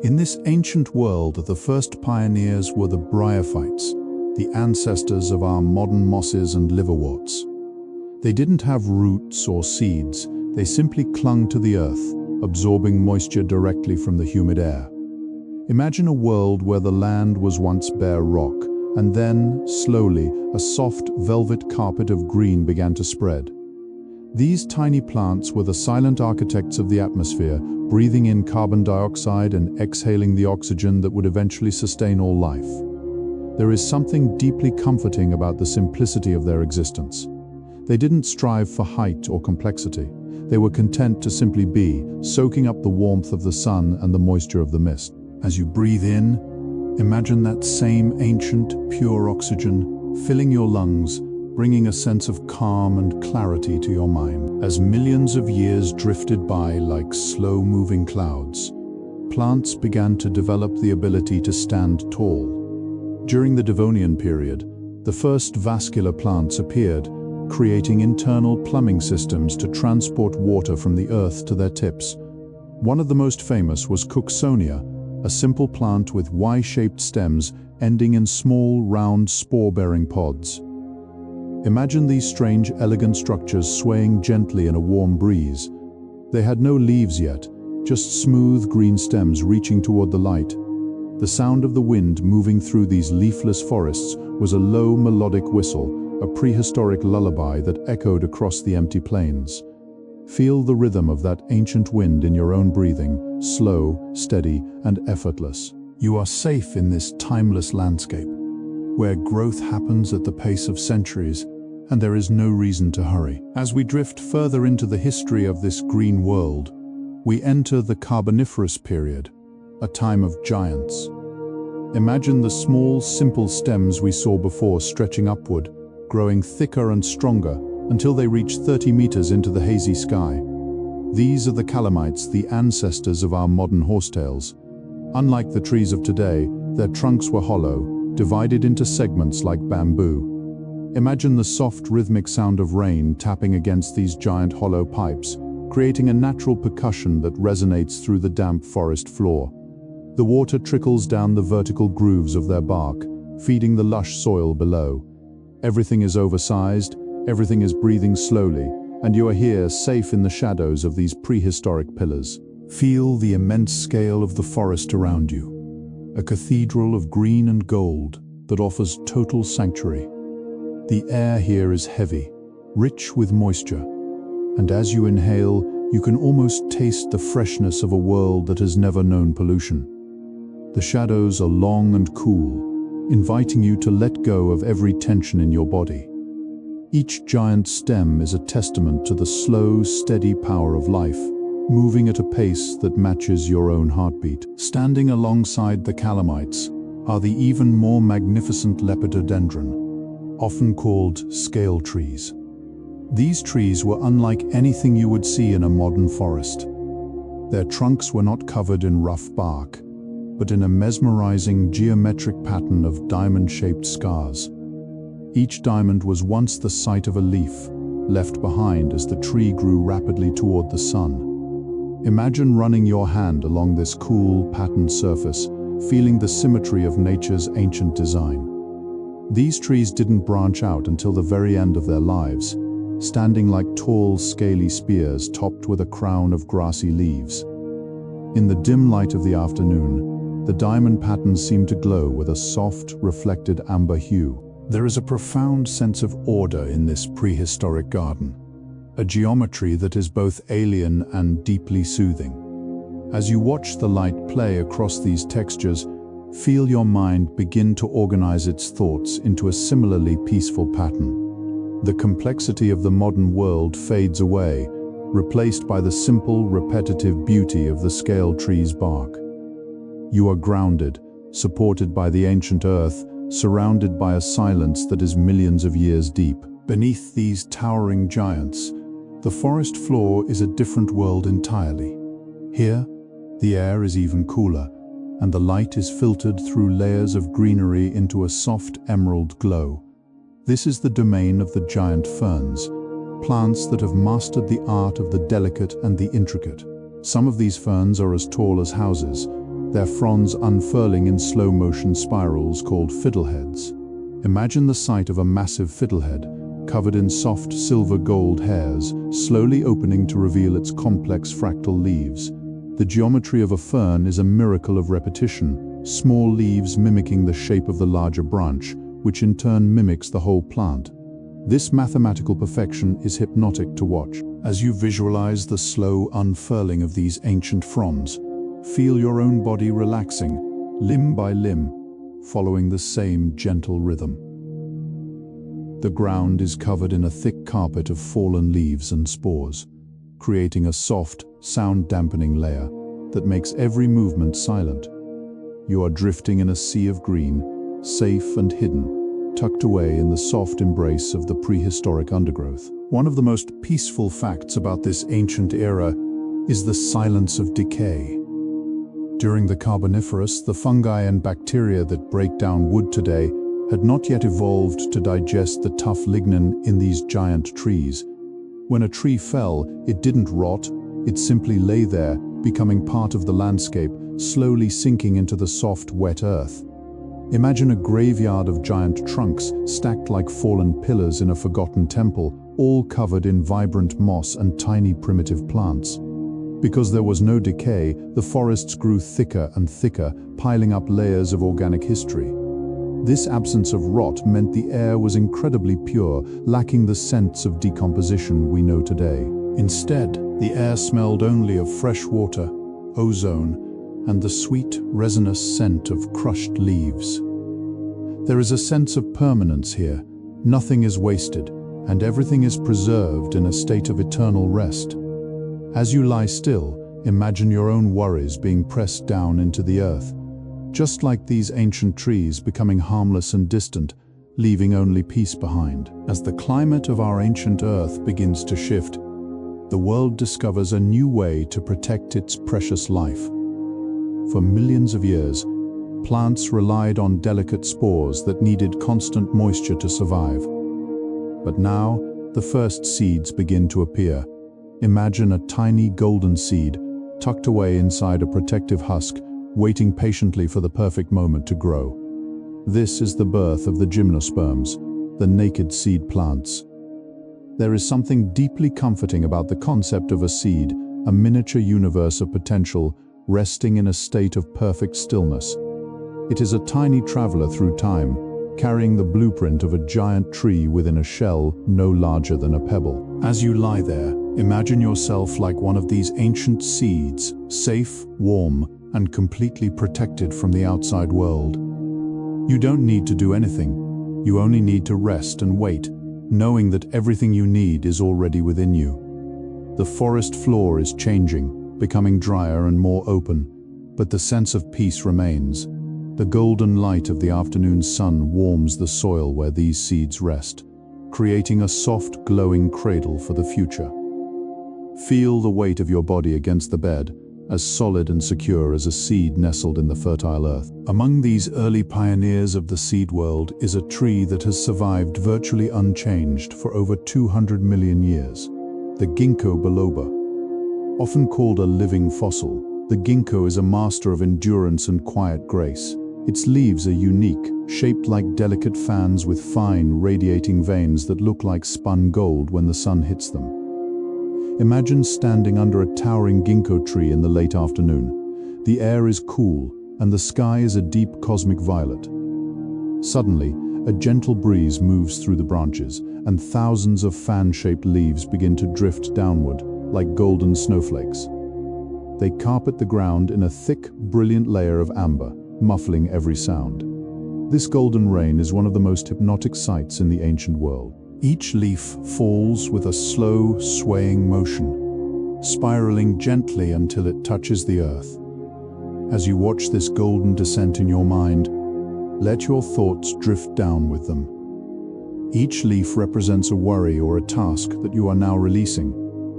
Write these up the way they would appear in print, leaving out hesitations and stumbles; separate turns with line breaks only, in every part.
In this ancient world, the first pioneers were the bryophytes, the ancestors of our modern mosses and liverworts. They didn't have roots or seeds, they simply clung to the earth, absorbing moisture directly from the humid air. Imagine a world where the land was once bare rock, and then, slowly, a soft velvet carpet of green began to spread. These tiny plants were the silent architects of the atmosphere, breathing in carbon dioxide and exhaling the oxygen that would eventually sustain all life. There is something deeply comforting about the simplicity of their existence. They didn't strive for height or complexity. They were content to simply be, soaking up the warmth of the sun and the moisture of the mist. As you breathe in, imagine that same ancient, pure oxygen filling your lungs, bringing a sense of calm and clarity to your mind. As millions of years drifted by like slow-moving clouds, plants began to develop the ability to stand tall. During the Devonian period, the first vascular plants appeared, creating internal plumbing systems to transport water from the earth to their tips. One of the most famous was Cooksonia, a simple plant with Y-shaped stems ending in small, round, spore-bearing pods. Imagine these strange, elegant structures swaying gently in a warm breeze. They had no leaves yet, just smooth green stems reaching toward the light. The sound of the wind moving through these leafless forests was a low, melodic whistle, a prehistoric lullaby that echoed across the empty plains. Feel the rhythm of that ancient wind in your own breathing, slow, steady, and effortless. You are safe in this timeless landscape, where growth happens at the pace of centuries, and there is no reason to hurry. As we drift further into the history of this green world, we enter the Carboniferous period, a time of giants. Imagine the small, simple stems we saw before stretching upward, growing thicker and stronger, until they reach 30 meters into the hazy sky. These are the calamites, the ancestors of our modern horsetails. Unlike the trees of today, their trunks were hollow, divided into segments like bamboo. Imagine the soft, rhythmic sound of rain tapping against these giant hollow pipes, creating a natural percussion that resonates through the damp forest floor. The water trickles down the vertical grooves of their bark, feeding the lush soil below. Everything is oversized, everything is breathing slowly, and you are here safe in the shadows of these prehistoric pillars. Feel the immense scale of the forest around you, a cathedral of green and gold that offers total sanctuary. The air here is heavy, rich with moisture, and as you inhale, you can almost taste the freshness of a world that has never known pollution. The shadows are long and cool, inviting you to let go of every tension in your body. Each giant stem is a testament to the slow, steady power of life, moving at a pace that matches your own heartbeat. Standing alongside the calamites are the even more magnificent lepidodendron, often called scale trees. These trees were unlike anything you would see in a modern forest. Their trunks were not covered in rough bark, but in a mesmerizing geometric pattern of diamond-shaped scars. Each diamond was once the site of a leaf, left behind as the tree grew rapidly toward the sun. Imagine running your hand along this cool, patterned surface, feeling the symmetry of nature's ancient design. These trees didn't branch out until the very end of their lives, standing like tall, scaly spears topped with a crown of grassy leaves. In the dim light of the afternoon, the diamond patterns seemed to glow with a soft, reflected amber hue. There is a profound sense of order in this prehistoric garden, a geometry that is both alien and deeply soothing. As you watch the light play across these textures, feel your mind begin to organize its thoughts into a similarly peaceful pattern. The complexity of the modern world fades away, replaced by the simple, repetitive beauty of the scale tree's bark. You are grounded, supported by the ancient earth, surrounded by a silence that is millions of years deep. Beneath these towering giants, the forest floor is a different world entirely. Here, the air is even cooler, and the light is filtered through layers of greenery into a soft emerald glow. This is the domain of the giant ferns, plants that have mastered the art of the delicate and the intricate. Some of these ferns are as tall as houses, their fronds unfurling in slow-motion spirals called fiddleheads. Imagine the sight of a massive fiddlehead, covered in soft silver-gold hairs, slowly opening to reveal its complex fractal leaves. The geometry of a fern is a miracle of repetition, small leaves mimicking the shape of the larger branch, which in turn mimics the whole plant. This mathematical perfection is hypnotic to watch. As you visualize the slow unfurling of these ancient fronds, feel your own body relaxing, limb by limb, following the same gentle rhythm. The ground is covered in a thick carpet of fallen leaves and spores, creating a soft, sound-dampening layer that makes every movement silent. You are drifting in a sea of green, safe and hidden, tucked away in the soft embrace of the prehistoric undergrowth. One of the most peaceful facts about this ancient era is the silence of decay. During the Carboniferous, the fungi and bacteria that break down wood today had not yet evolved to digest the tough lignin in these giant trees. When a tree fell, it didn't rot, it simply lay there, becoming part of the landscape, slowly sinking into the soft, wet earth. Imagine a graveyard of giant trunks stacked like fallen pillars in a forgotten temple, all covered in vibrant moss and tiny primitive plants. Because there was no decay, the forests grew thicker and thicker, piling up layers of organic history. This absence of rot meant the air was incredibly pure, lacking the scents of decomposition we know today. Instead, the air smelled only of fresh water, ozone, and the sweet, resinous scent of crushed leaves. There is a sense of permanence here. Nothing is wasted, and everything is preserved in a state of eternal rest. As you lie still, imagine your own worries being pressed down into the earth, just like these ancient trees becoming harmless and distant, leaving only peace behind. As the climate of our ancient earth begins to shift, the world discovers a new way to protect its precious life. For millions of years, plants relied on delicate spores that needed constant moisture to survive. But now, the first seeds begin to appear. Imagine a tiny golden seed, tucked away inside a protective husk, waiting patiently for the perfect moment to grow. This is the birth of the gymnosperms, the naked seed plants. There is something deeply comforting about the concept of a seed, a miniature universe of potential, resting in a state of perfect stillness. It is a tiny traveler through time, carrying the blueprint of a giant tree within a shell no larger than a pebble. As you lie there, imagine yourself like one of these ancient seeds, safe, warm, and completely protected from the outside world. You don't need to do anything. You only need to rest and wait, knowing that everything you need is already within you. The forest floor is changing, becoming drier and more open, but the sense of peace remains. The golden light of the afternoon sun warms the soil where these seeds rest, creating a soft, glowing cradle for the future. Feel the weight of your body against the bed, as solid and secure as a seed nestled in the fertile earth. Among these early pioneers of the seed world is a tree that has survived virtually unchanged for over 200 million years, the ginkgo biloba. Often called a living fossil, the ginkgo is a master of endurance and quiet grace. Its leaves are unique, shaped like delicate fans with fine, radiating veins that look like spun gold when the sun hits them. Imagine standing under a towering ginkgo tree in the late afternoon. The air is cool, and the sky is a deep cosmic violet. Suddenly, a gentle breeze moves through the branches, and thousands of fan-shaped leaves begin to drift downward, like golden snowflakes. They carpet the ground in a thick, brilliant layer of amber, muffling every sound. This golden rain is one of the most hypnotic sights in the ancient world. Each leaf falls with a slow, swaying motion, spiraling gently until it touches the earth. As you watch this golden descent in your mind, let your thoughts drift down with them. Each leaf represents a worry or a task that you are now releasing,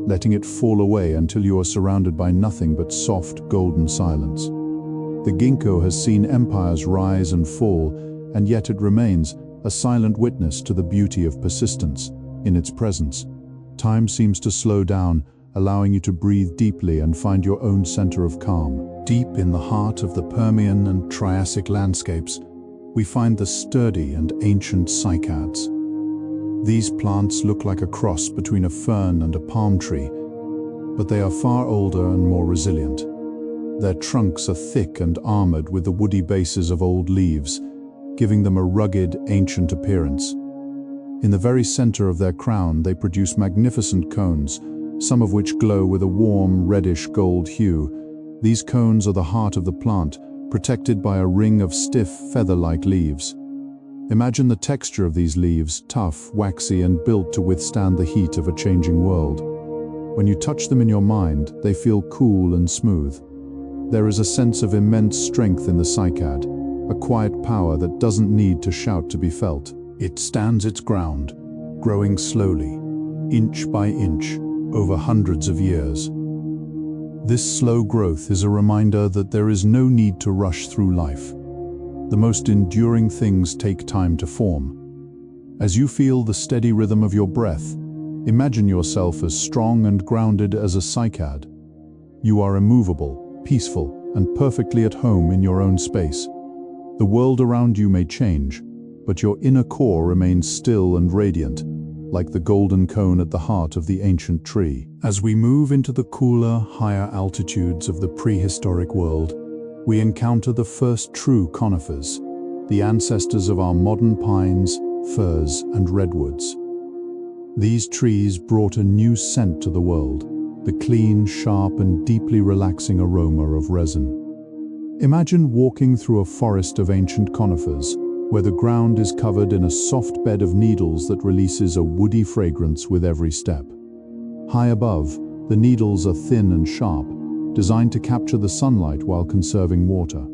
letting it fall away until you are surrounded by nothing but soft, golden silence. The ginkgo has seen empires rise and fall, and yet it remains a silent witness to the beauty of persistence. In its presence, time seems to slow down, allowing you to breathe deeply and find your own center of calm. Deep in the heart of the Permian and Triassic landscapes, we find the sturdy and ancient cycads. These plants look like a cross between a fern and a palm tree, but they are far older and more resilient. Their trunks are thick and armored with the woody bases of old leaves, giving them a rugged, ancient appearance. In the very center of their crown, they produce magnificent cones, some of which glow with a warm, reddish gold hue. These cones are the heart of the plant, protected by a ring of stiff, feather-like leaves. Imagine the texture of these leaves, tough, waxy, and built to withstand the heat of a changing world. When you touch them in your mind, they feel cool and smooth. There is a sense of immense strength in the cycad, a quiet power that doesn't need to shout to be felt. It stands its ground, growing slowly, inch by inch, over hundreds of years. This slow growth is a reminder that there is no need to rush through life. The most enduring things take time to form. As you feel the steady rhythm of your breath, imagine yourself as strong and grounded as a cycad. You are immovable, peaceful, and perfectly at home in your own space. The world around you may change, but your inner core remains still and radiant, like the golden cone at the heart of the ancient tree. As we move into the cooler, higher altitudes of the prehistoric world, we encounter the first true conifers, the ancestors of our modern pines, firs, and redwoods. These trees brought a new scent to the world, the clean, sharp, and deeply relaxing aroma of resin. Imagine walking through a forest of ancient conifers, where the ground is covered in a soft bed of needles that releases a woody fragrance with every step. High above, the needles are thin and sharp, designed to capture the sunlight while conserving water.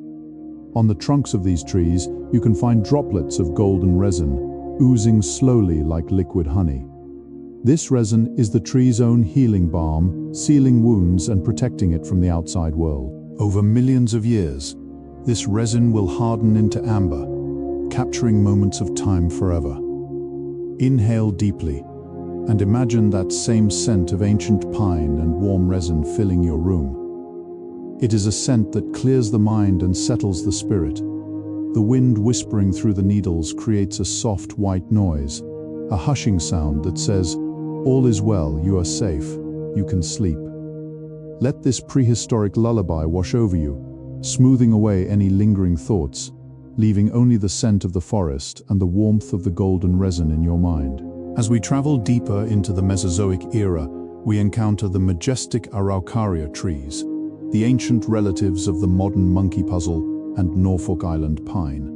On the trunks of these trees, you can find droplets of golden resin, oozing slowly like liquid honey. This resin is the tree's own healing balm, sealing wounds and protecting it from the outside world. Over millions of years, this resin will harden into amber, capturing moments of time forever. Inhale deeply, and imagine that same scent of ancient pine and warm resin filling your room. It is a scent that clears the mind and settles the spirit. The wind whispering through the needles creates a soft white noise, a hushing sound that says, "All is well, you are safe, you can sleep." Let this prehistoric lullaby wash over you, smoothing away any lingering thoughts, leaving only the scent of the forest and the warmth of the golden resin in your mind. As we travel deeper into the Mesozoic era, we encounter the majestic Araucaria trees, the ancient relatives of the modern monkey puzzle and Norfolk Island pine.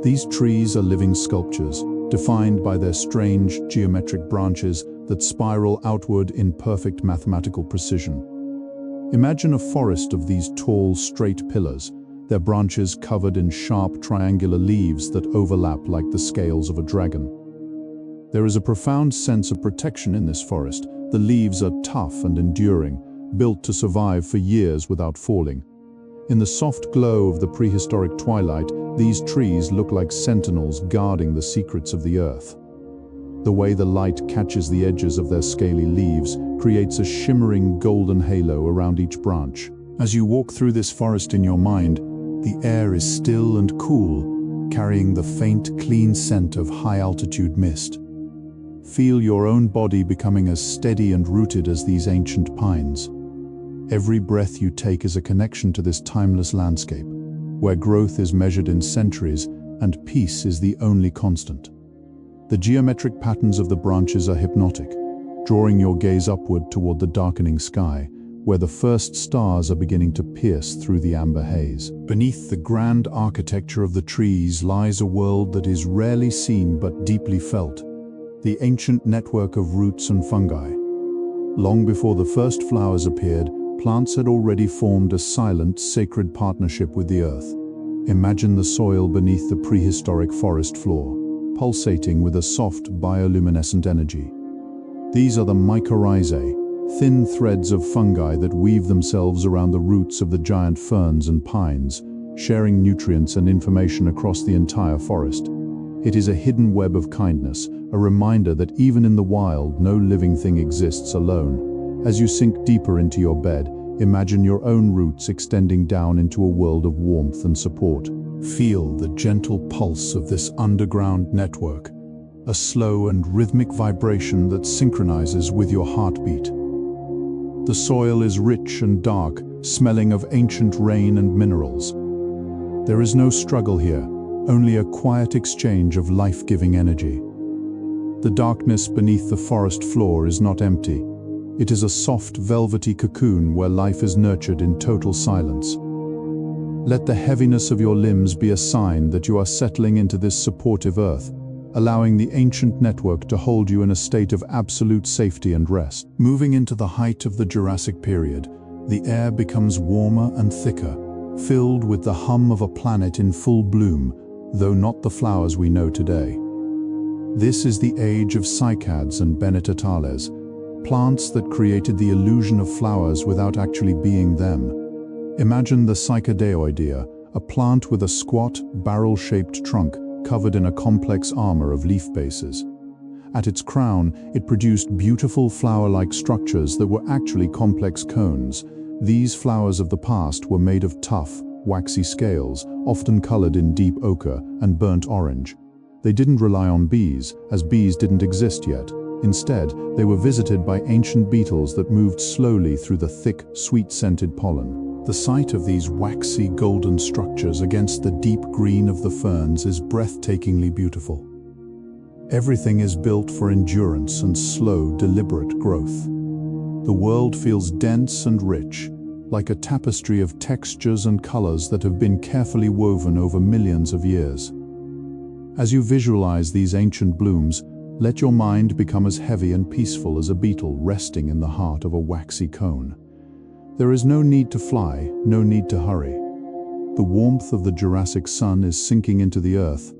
These trees are living sculptures, defined by their strange geometric branches that spiral outward in perfect mathematical precision. Imagine a forest of these tall, straight pillars, their branches covered in sharp triangular leaves that overlap like the scales of a dragon. There is a profound sense of protection in this forest. The leaves are tough and enduring, built to survive for years without falling. In the soft glow of the prehistoric twilight, these trees look like sentinels guarding the secrets of the earth. The way the light catches the edges of their scaly leaves creates a shimmering golden halo around each branch. As you walk through this forest in your mind, the air is still and cool, carrying the faint, clean scent of high-altitude mist. Feel your own body becoming as steady and rooted as these ancient pines. Every breath you take is a connection to this timeless landscape, where growth is measured in centuries and peace is the only constant. The geometric patterns of the branches are hypnotic, drawing your gaze upward toward the darkening sky, where the first stars are beginning to pierce through the amber haze. Beneath the grand architecture of the trees lies a world that is rarely seen but deeply felt, the ancient network of roots and fungi. Long before the first flowers appeared, plants had already formed a silent, sacred partnership with the earth. Imagine the soil beneath the prehistoric forest floor, pulsating with a soft, bioluminescent energy. These are the mycorrhizae, thin threads of fungi that weave themselves around the roots of the giant ferns and pines, sharing nutrients and information across the entire forest. It is a hidden web of kindness, a reminder that even in the wild, no living thing exists alone. As you sink deeper into your bed, Imagine your own roots extending down into a world of warmth and support. Feel the gentle pulse of this underground network, a slow and rhythmic vibration that synchronizes with your heartbeat. The soil is rich and dark, smelling of ancient rain and minerals. There is no struggle here, only a quiet exchange of life-giving energy. The darkness beneath the forest floor is not empty. It is a soft, velvety cocoon where life is nurtured in total silence. Let the heaviness of your limbs be a sign that you are settling into this supportive earth, allowing the ancient network to hold you in a state of absolute safety and rest. Moving into the height of the Jurassic period, the air becomes warmer and thicker, filled with the hum of a planet in full bloom, though not the flowers we know today. This is the age of cycads and bennetetales, plants that created the illusion of flowers without actually being them. Imagine the Cycadeoidea, a plant with a squat, barrel-shaped trunk covered in a complex armor of leaf bases. At its crown, it produced beautiful flower-like structures that were actually complex cones. These flowers of the past were made of tough, waxy scales, often colored in deep ochre and burnt orange. They didn't rely on bees, as bees didn't exist yet. Instead, they were visited by ancient beetles that moved slowly through the thick, sweet-scented pollen. The sight of these waxy, golden structures against the deep green of the ferns is breathtakingly beautiful. Everything is built for endurance and slow, deliberate growth. The world feels dense and rich, like a tapestry of textures and colors that have been carefully woven over millions of years. As you visualize these ancient blooms, let your mind become as heavy and peaceful as a beetle resting in the heart of a waxy cone. There is no need to fly, no need to hurry. The warmth of the Jurassic sun is sinking into the earth,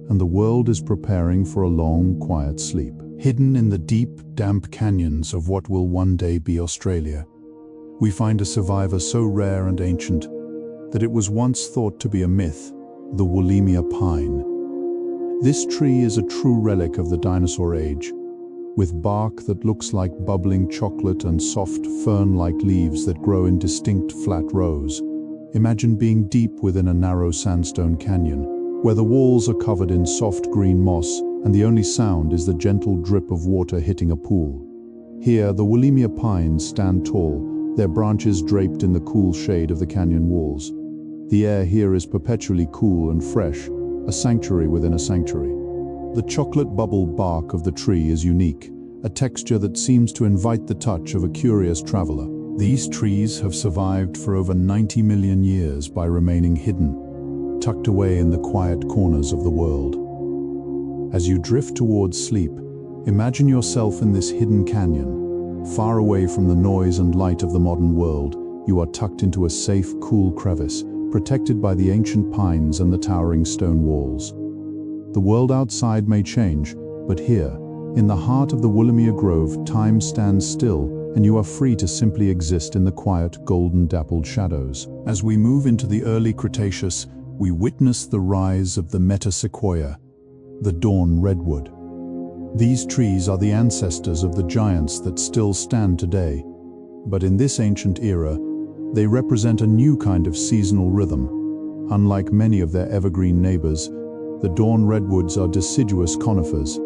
and the world is preparing for a long, quiet sleep. Hidden in the deep, damp canyons of what will one day be Australia, we find a survivor so rare and ancient that it was once thought to be a myth, the Wollemia pine. This tree is a true relic of the dinosaur age, with bark that looks like bubbling chocolate and soft fern-like leaves that grow in distinct flat rows. Imagine being deep within a narrow sandstone canyon, where the walls are covered in soft green moss and the only sound is the gentle drip of water hitting a pool. Here, the Wollemia pines stand tall, their branches draped in the cool shade of the canyon walls. The air here is perpetually cool and fresh, a sanctuary within a sanctuary. The chocolate bubble bark of the tree is unique, a texture that seems to invite the touch of a curious traveler. These trees have survived for over 90 million years by remaining hidden, tucked away in the quiet corners of the world. As you drift towards sleep, imagine yourself in this hidden canyon. Far away from the noise and light of the modern world, you are tucked into a safe, cool crevice, protected by the ancient pines and the towering stone walls. The world outside may change, but here, in the heart of the Wollemia Grove, time stands still, and you are free to simply exist in the quiet, golden-dappled shadows. As we move into the early Cretaceous, we witness the rise of the metasequoia, the dawn redwood. These trees are the ancestors of the giants that still stand today. But in this ancient era, they represent a new kind of seasonal rhythm. Unlike many of their evergreen neighbors, the dawn redwoods are deciduous conifers.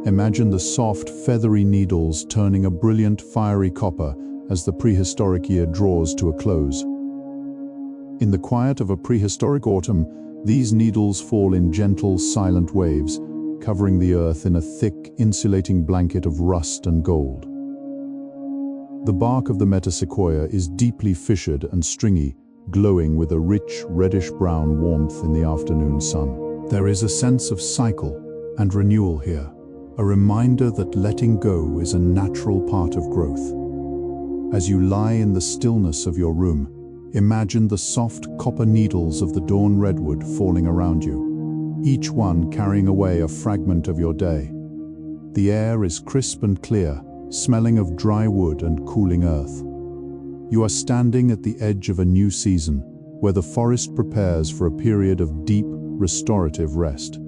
Imagine the soft, feathery needles turning a brilliant, fiery copper as the prehistoric year draws to a close. In the quiet of a prehistoric autumn, these needles fall in gentle, silent waves, covering the earth in a thick, insulating blanket of rust and gold. The bark of the metasequoia is deeply fissured and stringy, glowing with a rich, reddish-brown warmth in the afternoon sun. There is a sense of cycle and renewal here, a reminder that letting go is a natural part of growth. As you lie in the stillness of your room, imagine the soft copper needles of the dawn redwood falling around you, each one carrying away a fragment of your day. The air is crisp and clear, smelling of dry wood and cooling earth. You are standing at the edge of a new season, where the forest prepares for a period of deep, restorative rest.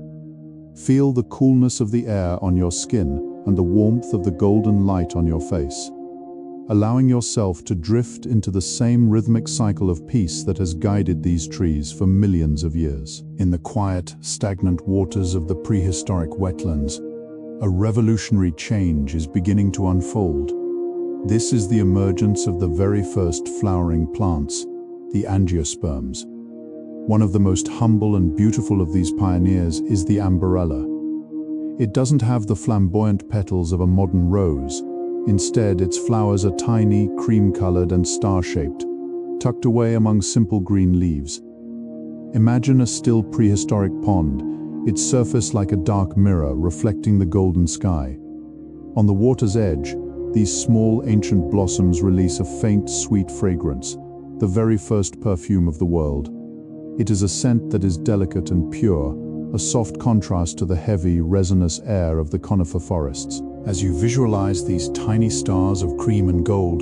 Feel the coolness of the air on your skin and the warmth of the golden light on your face. allowing yourself to drift into the same rhythmic cycle of peace that has guided these trees for millions of years. In the quiet, stagnant waters of the prehistoric wetlands, a revolutionary change is beginning to unfold. This is the emergence of the very first flowering plants, the angiosperms. One of the most humble and beautiful of these pioneers is the ambarella. It doesn't have the flamboyant petals of a modern rose. Instead, its flowers are tiny, cream-colored and star-shaped, tucked away among simple green leaves. Imagine a still prehistoric pond, its surface like a dark mirror reflecting the golden sky. On the water's edge, these small ancient blossoms release a faint, sweet fragrance, the very first perfume of the world. It is a scent that is delicate and pure, a soft contrast to the heavy, resinous air of the conifer forests. As you visualize these tiny stars of cream and gold,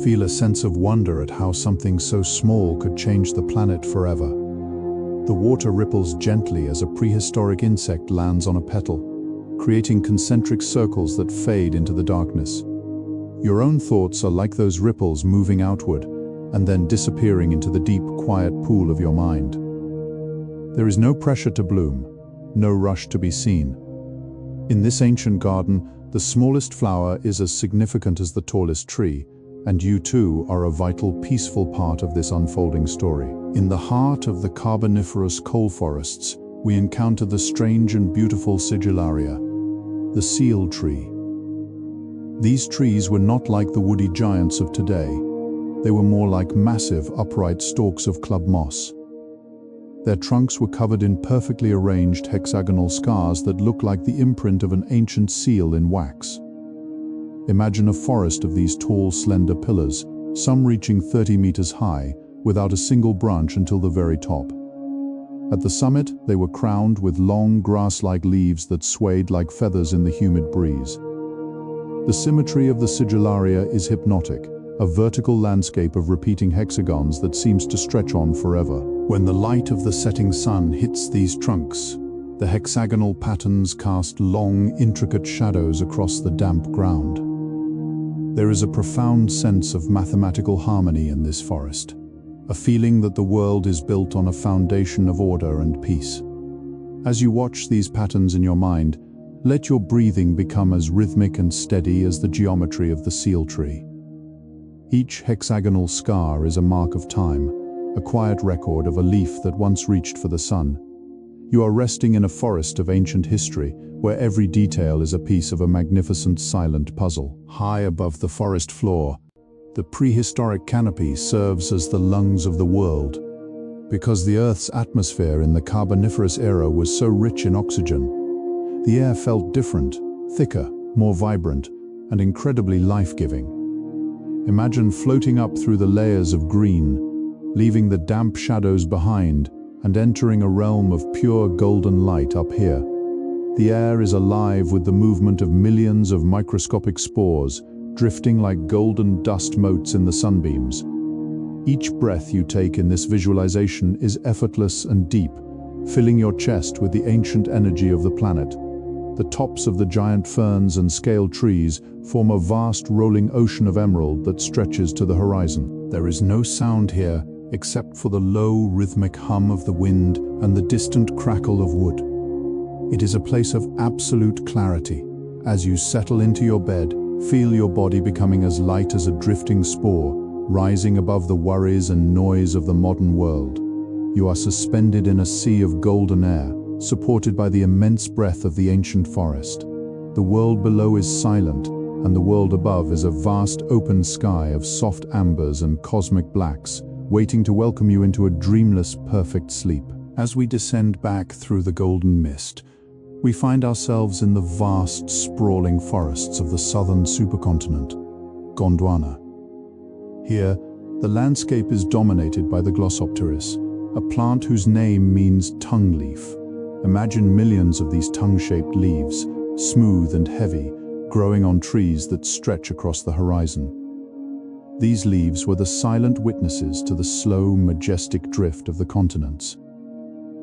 feel a sense of wonder at how something so small could change the planet forever. The water ripples gently as a prehistoric insect lands on a petal, creating concentric circles that fade into the darkness. Your own thoughts are like those ripples moving outward and then disappearing into the deep, quiet pool of your mind. There is no pressure to bloom, no rush to be seen. In this ancient garden, the smallest flower is as significant as the tallest tree, and you too are a vital, peaceful part of this unfolding story. In the heart of the Carboniferous coal forests, we encounter the strange and beautiful Sigillaria, the seal tree. These trees were not like the woody giants of today. They were more like massive, upright stalks of club moss. Their trunks were covered in perfectly arranged hexagonal scars that look like the imprint of an ancient seal in wax. Imagine a forest of these tall, slender pillars, some reaching 30 meters high, without a single branch until the very top. At the summit, they were crowned with long, grass-like leaves that swayed like feathers in the humid breeze. The symmetry of the Sigillaria is hypnotic, a vertical landscape of repeating hexagons that seems to stretch on forever. When the light of the setting sun hits these trunks, the hexagonal patterns cast long, intricate shadows across the damp ground. There is a profound sense of mathematical harmony in this forest, a feeling that the world is built on a foundation of order and peace. As you watch these patterns in your mind, let your breathing become as rhythmic and steady as the geometry of the seal tree. Each hexagonal scar is a mark of time, a quiet record of a leaf that once reached for the sun. You are resting in a forest of ancient history, where every detail is a piece of a magnificent silent puzzle. High above the forest floor, the prehistoric canopy serves as the lungs of the world. Because the Earth's atmosphere in the Carboniferous era was so rich in oxygen, the air felt different, thicker, more vibrant, and incredibly life-giving. Imagine floating up through the layers of green, leaving the damp shadows behind, and entering a realm of pure golden light up here. The air is alive with the movement of millions of microscopic spores, drifting like golden dust motes in the sunbeams. Each breath you take in this visualization is effortless and deep, filling your chest with the ancient energy of the planet. The tops of the giant ferns and scale trees form a vast rolling ocean of emerald that stretches to the horizon. There is no sound here except for the low, rhythmic hum of the wind and the distant crackle of wood. It is a place of absolute clarity. As you settle into your bed, feel your body becoming as light as a drifting spore, rising above the worries and noise of the modern world. You are suspended in a sea of golden air, supported by the immense breadth of the ancient forest. The world below is silent, and the world above is a vast open sky of soft ambers and cosmic blacks, waiting to welcome you into a dreamless, perfect sleep. As we descend back through the golden mist, we find ourselves in the vast, sprawling forests of the southern supercontinent, Gondwana. Here, the landscape is dominated by the Glossopteris, a plant whose name means tongue leaf. Imagine millions of these tongue-shaped leaves, smooth and heavy, growing on trees that stretch across the horizon. These leaves were the silent witnesses to the slow, majestic drift of the continents.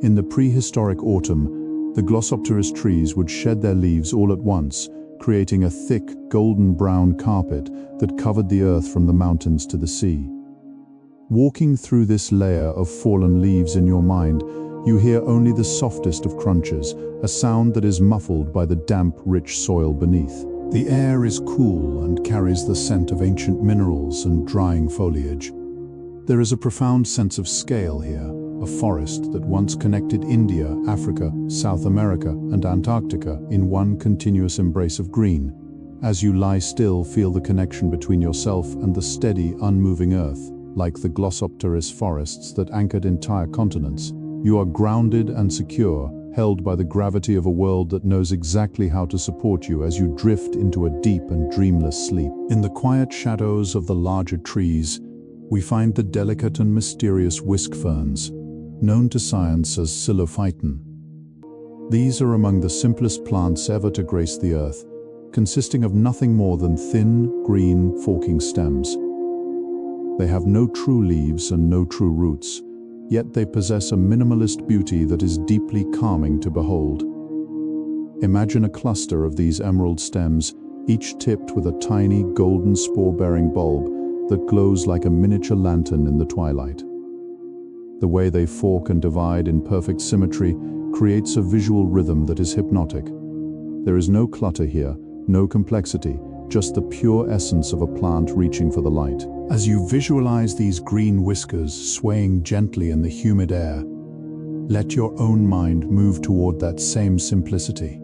In the prehistoric autumn, the Glossopteris trees would shed their leaves all at once, creating a thick, golden-brown carpet that covered the earth from the mountains to the sea. Walking through this layer of fallen leaves in your mind, you hear only the softest of crunches, a sound that is muffled by the damp, rich soil beneath. The air is cool and carries the scent of ancient minerals and drying foliage. There is a profound sense of scale here, a forest that once connected India, Africa, South America, and Antarctica in one continuous embrace of green. As you lie still, feel the connection between yourself and the steady, unmoving earth, like the Glossopteris forests that anchored entire continents. You are grounded and secure, held by the gravity of a world that knows exactly how to support you as you drift into a deep and dreamless sleep. In the quiet shadows of the larger trees, we find the delicate and mysterious whisk ferns, known to science as psilophyton. These are among the simplest plants ever to grace the earth, consisting of nothing more than thin, green, forking stems. They have no true leaves and no true roots, yet they possess a minimalist beauty that is deeply calming to behold. Imagine a cluster of these emerald stems, each tipped with a tiny, golden spore-bearing bulb that glows like a miniature lantern in the twilight. The way they fork and divide in perfect symmetry creates a visual rhythm that is hypnotic. There is no clutter here, no complexity, just the pure essence of a plant reaching for the light. As you visualize these green whiskers swaying gently in the humid air, let your own mind move toward that same simplicity.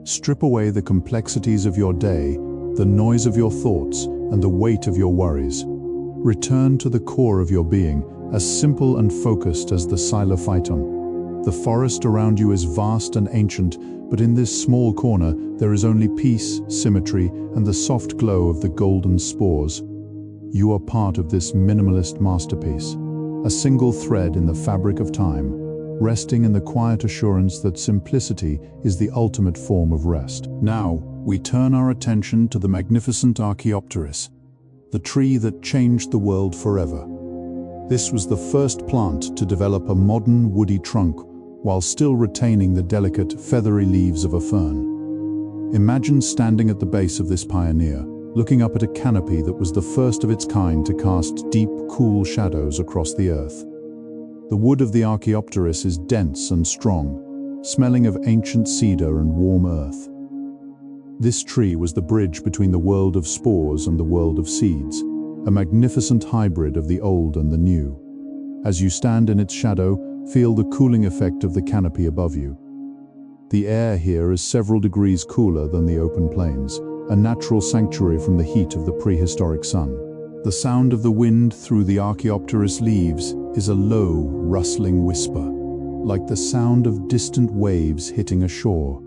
Strip away the complexities of your day, the noise of your thoughts, and the weight of your worries. Return to the core of your being, as simple and focused as the psilophyton. The forest around you is vast and ancient, but in this small corner there is only peace, symmetry, and the soft glow of the golden spores. You are part of this minimalist masterpiece, a single thread in the fabric of time, resting in the quiet assurance that simplicity is the ultimate form of rest. Now, we turn our attention to the magnificent Archaeopteris, the tree that changed the world forever. This was the first plant to develop a modern woody trunk while still retaining the delicate, feathery leaves of a fern. Imagine standing at the base of this pioneer, looking up at a canopy that was the first of its kind to cast deep, cool shadows across the earth. The wood of the Archaeopteris is dense and strong, smelling of ancient cedar and warm earth. This tree was the bridge between the world of spores and the world of seeds, a magnificent hybrid of the old and the new. As you stand in its shadow, feel the cooling effect of the canopy above you. The air here is several degrees cooler than the open plains, a natural sanctuary from the heat of the prehistoric sun. The sound of the wind through the Archaeopteris leaves is a low, rustling whisper, like the sound of distant waves hitting a shore.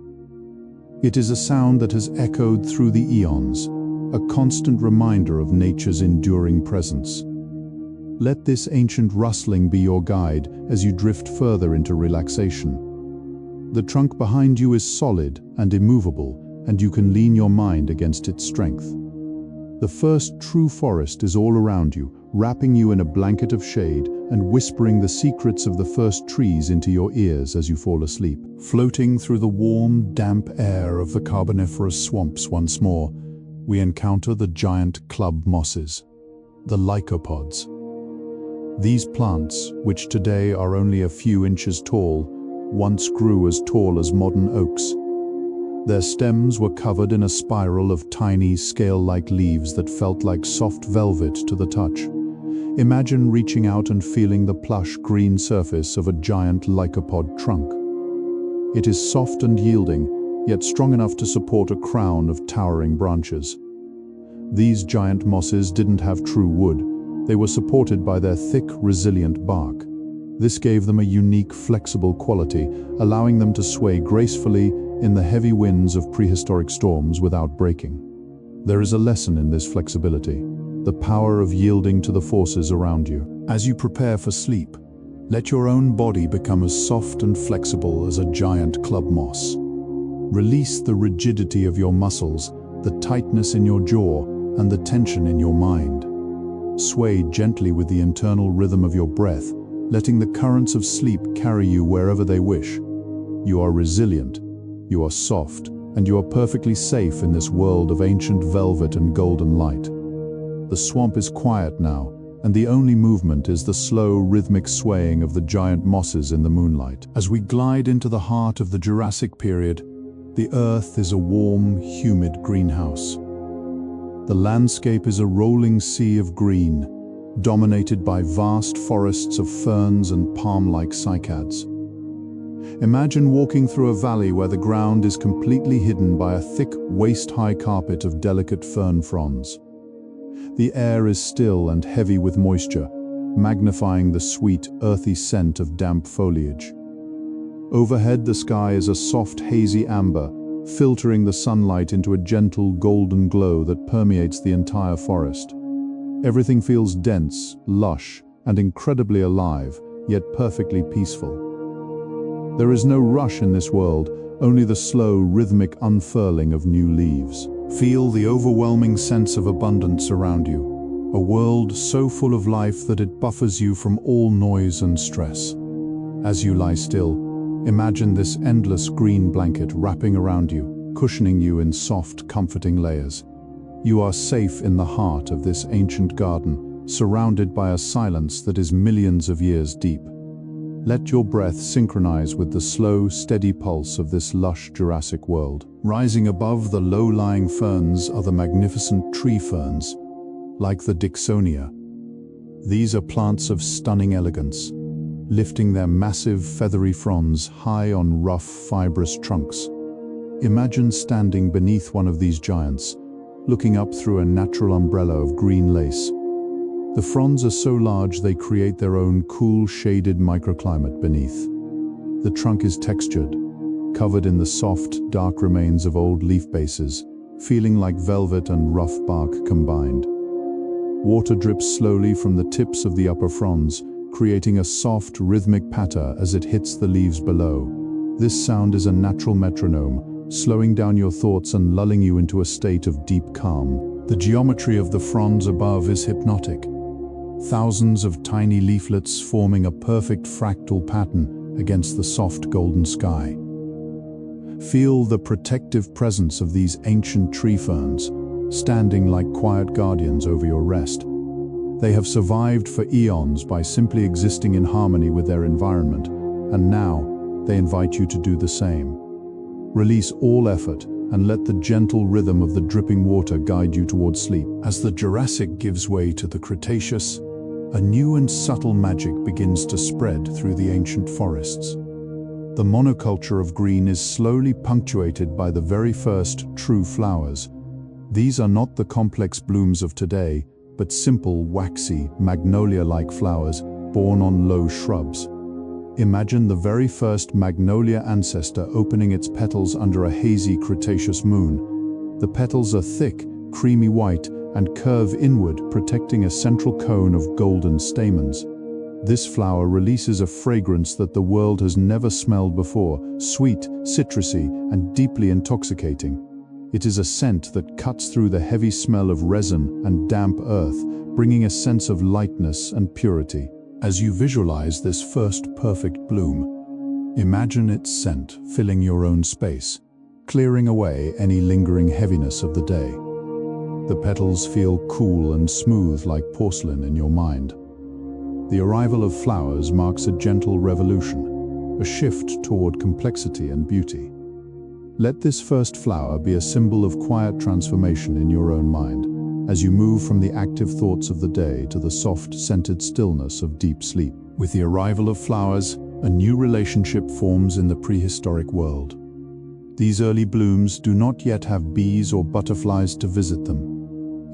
It is a sound that has echoed through the eons, a constant reminder of nature's enduring presence. Let this ancient rustling be your guide as you drift further into relaxation. The trunk behind you is solid and immovable, and you can lean your mind against its strength. The first true forest is all around you, wrapping you in a blanket of shade and whispering the secrets of the first trees into your ears as you fall asleep. Floating through the warm, damp air of the Carboniferous swamps once more, we encounter the giant club mosses, the lycopods. These plants, which today are only a few inches tall, once grew as tall as modern oaks. Their stems were covered in a spiral of tiny, scale-like leaves that felt like soft velvet to the touch. Imagine reaching out and feeling the plush green surface of a giant lycopod trunk. It is soft and yielding, yet strong enough to support a crown of towering branches. These giant mosses didn't have true wood. They were supported by their thick, resilient bark. This gave them a unique, flexible quality, allowing them to sway gracefully in the heavy winds of prehistoric storms without breaking. There is a lesson in this flexibility, the power of yielding to the forces around you. As you prepare for sleep, let your own body become as soft and flexible as a giant club moss. Release the rigidity of your muscles, the tightness in your jaw, and the tension in your mind. Sway gently with the internal rhythm of your breath, letting the currents of sleep carry you wherever they wish. You are resilient, you are soft, and you are perfectly safe in this world of ancient velvet and golden light. The swamp is quiet now, and the only movement is the slow, rhythmic swaying of the giant mosses in the moonlight. As we glide into the heart of the Jurassic period, the Earth is a warm, humid greenhouse. The landscape is a rolling sea of green, dominated by vast forests of ferns and palm-like cycads. Imagine walking through a valley where the ground is completely hidden by a thick, waist-high carpet of delicate fern fronds. The air is still and heavy with moisture, magnifying the sweet, earthy scent of damp foliage. Overhead, the sky is a soft, hazy amber, filtering the sunlight into a gentle, golden glow that permeates the entire forest. Everything feels dense, lush, and incredibly alive, yet perfectly peaceful. There is no rush in this world, only the slow, rhythmic unfurling of new leaves. Feel the overwhelming sense of abundance around you, a world so full of life that it buffers you from all noise and stress. As you lie still, imagine this endless green blanket wrapping around you, cushioning you in soft, comforting layers. You are safe in the heart of this ancient garden, surrounded by a silence that is millions of years deep. Let your breath synchronize with the slow, steady pulse of this lush Jurassic world. Rising above the low-lying ferns are the magnificent tree ferns, like the Dicksonia. These are plants of stunning elegance, lifting their massive, feathery fronds high on rough, fibrous trunks. Imagine standing beneath one of these giants, looking up through a natural umbrella of green lace. The fronds are so large they create their own cool, shaded microclimate beneath. The trunk is textured, covered in the soft, dark remains of old leaf bases, feeling like velvet and rough bark combined. Water drips slowly from the tips of the upper fronds, creating a soft, rhythmic patter as it hits the leaves below. This sound is a natural metronome, slowing down your thoughts and lulling you into a state of deep calm. The geometry of the fronds above is hypnotic. Thousands of tiny leaflets forming a perfect fractal pattern against the soft golden sky. Feel the protective presence of these ancient tree ferns, standing like quiet guardians over your rest. They have survived for eons by simply existing in harmony with their environment, and now they invite you to do the same. Release all effort and let the gentle rhythm of the dripping water guide you towards sleep. As the Jurassic gives way to the Cretaceous, a new and subtle magic begins to spread through the ancient forests. The monoculture of green is slowly punctuated by the very first true flowers. These are not the complex blooms of today, but simple, waxy, magnolia-like flowers borne on low shrubs. Imagine the very first magnolia ancestor opening its petals under a hazy Cretaceous moon. The petals are thick, creamy white, and curve inward, protecting a central cone of golden stamens. This flower releases a fragrance that the world has never smelled before, sweet, citrusy, and deeply intoxicating. It is a scent that cuts through the heavy smell of resin and damp earth, bringing a sense of lightness and purity. As you visualize this first perfect bloom, imagine its scent filling your own space, clearing away any lingering heaviness of the day. The petals feel cool and smooth like porcelain in your mind. The arrival of flowers marks a gentle revolution, a shift toward complexity and beauty. Let this first flower be a symbol of quiet transformation in your own mind, as you move from the active thoughts of the day to the soft, scented stillness of deep sleep. With the arrival of flowers, a new relationship forms in the prehistoric world. These early blooms do not yet have bees or butterflies to visit them.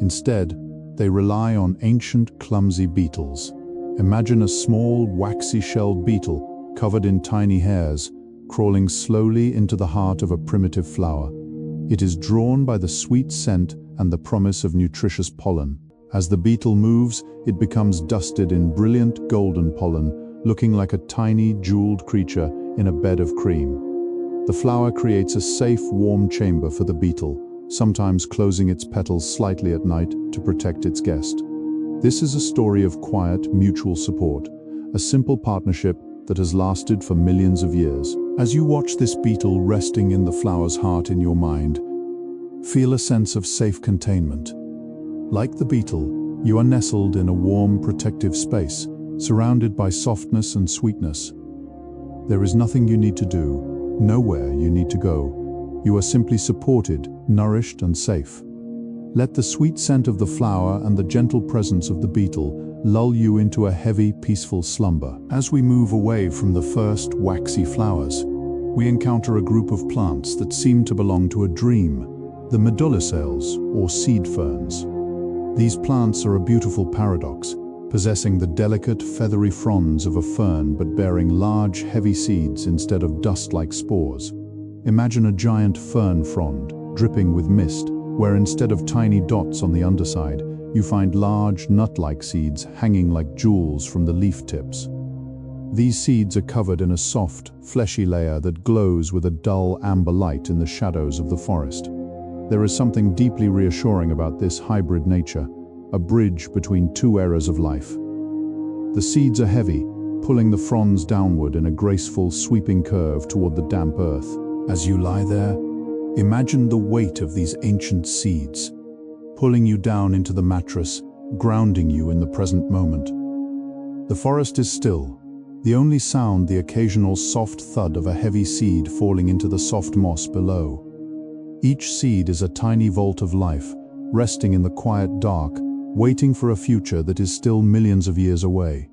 Instead, they rely on ancient, clumsy beetles. Imagine a small, waxy-shelled beetle covered in tiny hairs, crawling slowly into the heart of a primitive flower. It is drawn by the sweet scent and the promise of nutritious pollen. As the beetle moves, it becomes dusted in brilliant golden pollen, looking like a tiny, jeweled creature in a bed of cream. The flower creates a safe, warm chamber for the beetle, sometimes closing its petals slightly at night to protect its guest. This is a story of quiet, mutual support, a simple partnership that has lasted for millions of years. As you watch this beetle resting in the flower's heart in your mind, feel a sense of safe containment. Like the beetle, you are nestled in a warm, protective space, surrounded by softness and sweetness. There is nothing you need to do, nowhere you need to go. You are simply supported, nourished, and safe. Let the sweet scent of the flower and the gentle presence of the beetle lull you into a heavy, peaceful slumber. As we move away from the first waxy flowers, we encounter a group of plants that seem to belong to a dream, the medullicales, or seed ferns. These plants are a beautiful paradox, possessing the delicate, feathery fronds of a fern but bearing large, heavy seeds instead of dust-like spores. Imagine a giant fern frond, dripping with mist, where instead of tiny dots on the underside, you find large, nut-like seeds hanging like jewels from the leaf tips. These seeds are covered in a soft, fleshy layer that glows with a dull amber light in the shadows of the forest. There is something deeply reassuring about this hybrid nature, a bridge between two eras of life. The seeds are heavy, pulling the fronds downward in a graceful, sweeping curve toward the damp earth. As you lie there, imagine the weight of these ancient seeds, pulling you down into the mattress, grounding you in the present moment. The forest is still, the only sound the occasional soft thud of a heavy seed falling into the soft moss below. Each seed is a tiny vault of life, resting in the quiet dark, waiting for a future that is still millions of years away.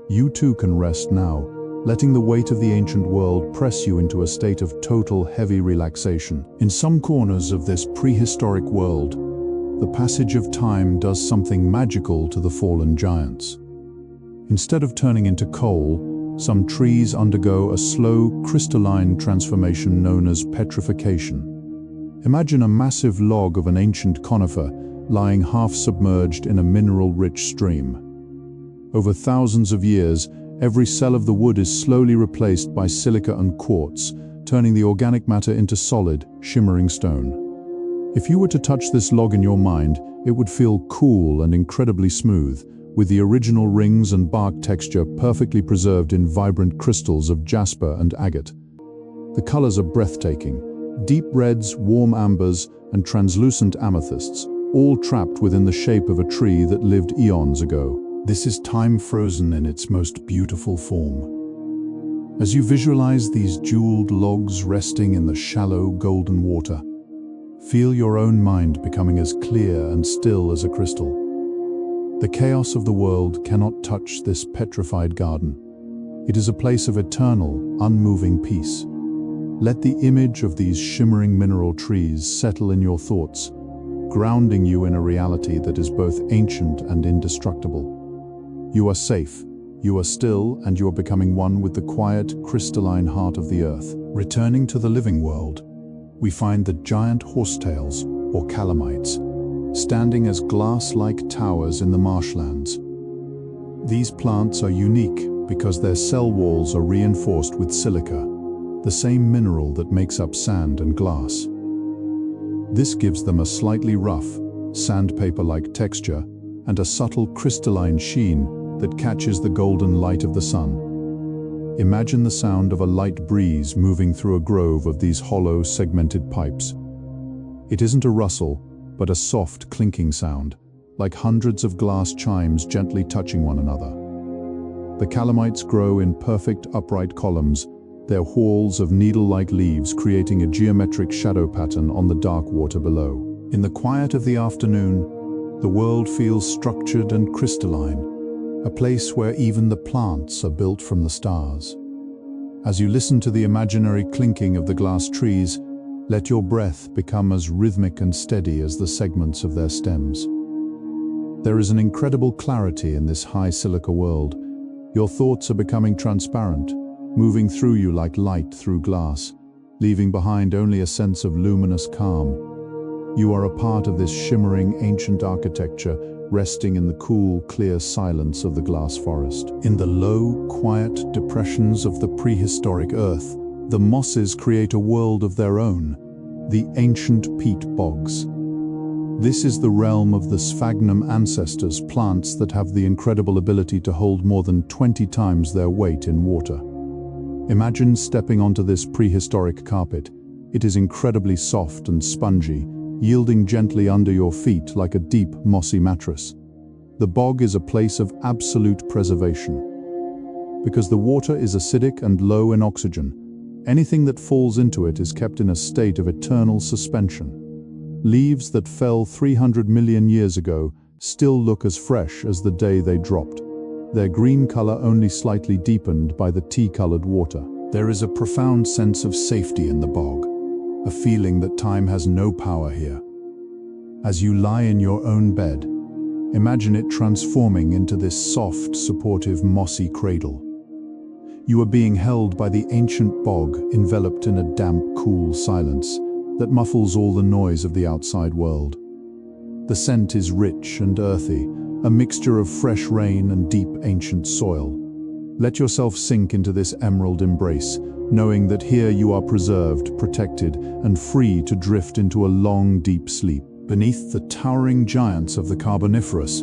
You too can rest now, letting the weight of the ancient world press you into a state of total heavy relaxation. In some corners of this prehistoric world, the passage of time does something magical to the fallen giants. Instead of turning into coal, some trees undergo a slow, crystalline transformation known as petrification. Imagine a massive log of an ancient conifer lying half-submerged in a mineral-rich stream. Over thousands of years, every cell of the wood is slowly replaced by silica and quartz, turning the organic matter into solid, shimmering stone. If you were to touch this log in your mind, it would feel cool and incredibly smooth, with the original rings and bark texture perfectly preserved in vibrant crystals of jasper and agate. The colors are breathtaking: deep reds, warm ambers, and translucent amethysts, all trapped within the shape of a tree that lived eons ago. This is time frozen in its most beautiful form. As you visualize these jeweled logs resting in the shallow, golden water, feel your own mind becoming as clear and still as a crystal. The chaos of the world cannot touch this petrified garden. It is a place of eternal, unmoving peace. Let the image of these shimmering mineral trees settle in your thoughts, grounding you in a reality that is both ancient and indestructible. You are safe, you are still, and you are becoming one with the quiet, crystalline heart of the earth. Returning to the living world, we find the giant horsetails, or calamites, standing as glass-like towers in the marshlands. These plants are unique because their cell walls are reinforced with silica, the same mineral that makes up sand and glass. This gives them a slightly rough, sandpaper-like texture and a subtle crystalline sheen that catches the golden light of the sun. Imagine the sound of a light breeze moving through a grove of these hollow, segmented pipes. It isn't a rustle, but a soft, clinking sound, like hundreds of glass chimes gently touching one another. The calamites grow in perfect, upright columns, their whorls of needle-like leaves creating a geometric shadow pattern on the dark water below. In the quiet of the afternoon, the world feels structured and crystalline, a place where even the plants are built from the stars. As you listen to the imaginary clinking of the glass trees, let your breath become as rhythmic and steady as the segments of their stems. There is an incredible clarity in this high silica world. Your thoughts are becoming transparent, moving through you like light through glass, leaving behind only a sense of luminous calm. You are a part of this shimmering ancient architecture, resting in the cool, clear silence of the glass forest. In the low, quiet depressions of the prehistoric earth, the mosses create a world of their own, the ancient peat bogs. This is the realm of the sphagnum ancestors, plants that have the incredible ability to hold more than 20 times their weight in water. Imagine stepping onto this prehistoric carpet. It is incredibly soft and spongy, yielding gently under your feet like a deep, mossy mattress. The bog is a place of absolute preservation. Because the water is acidic and low in oxygen, anything that falls into it is kept in a state of eternal suspension. Leaves that fell 300 million years ago still look as fresh as the day they dropped, their green color only slightly deepened by the tea-colored water. There is a profound sense of safety in the bog, a feeling that time has no power here. As you lie in your own bed, imagine it transforming into this soft, supportive, mossy cradle. You are being held by the ancient bog, enveloped in a damp, cool silence that muffles all the noise of the outside world. The scent is rich and earthy, a mixture of fresh rain and deep ancient soil. Let yourself sink into this emerald embrace, knowing that here you are preserved, protected, and free to drift into a long, deep sleep. Beneath the towering giants of the Carboniferous,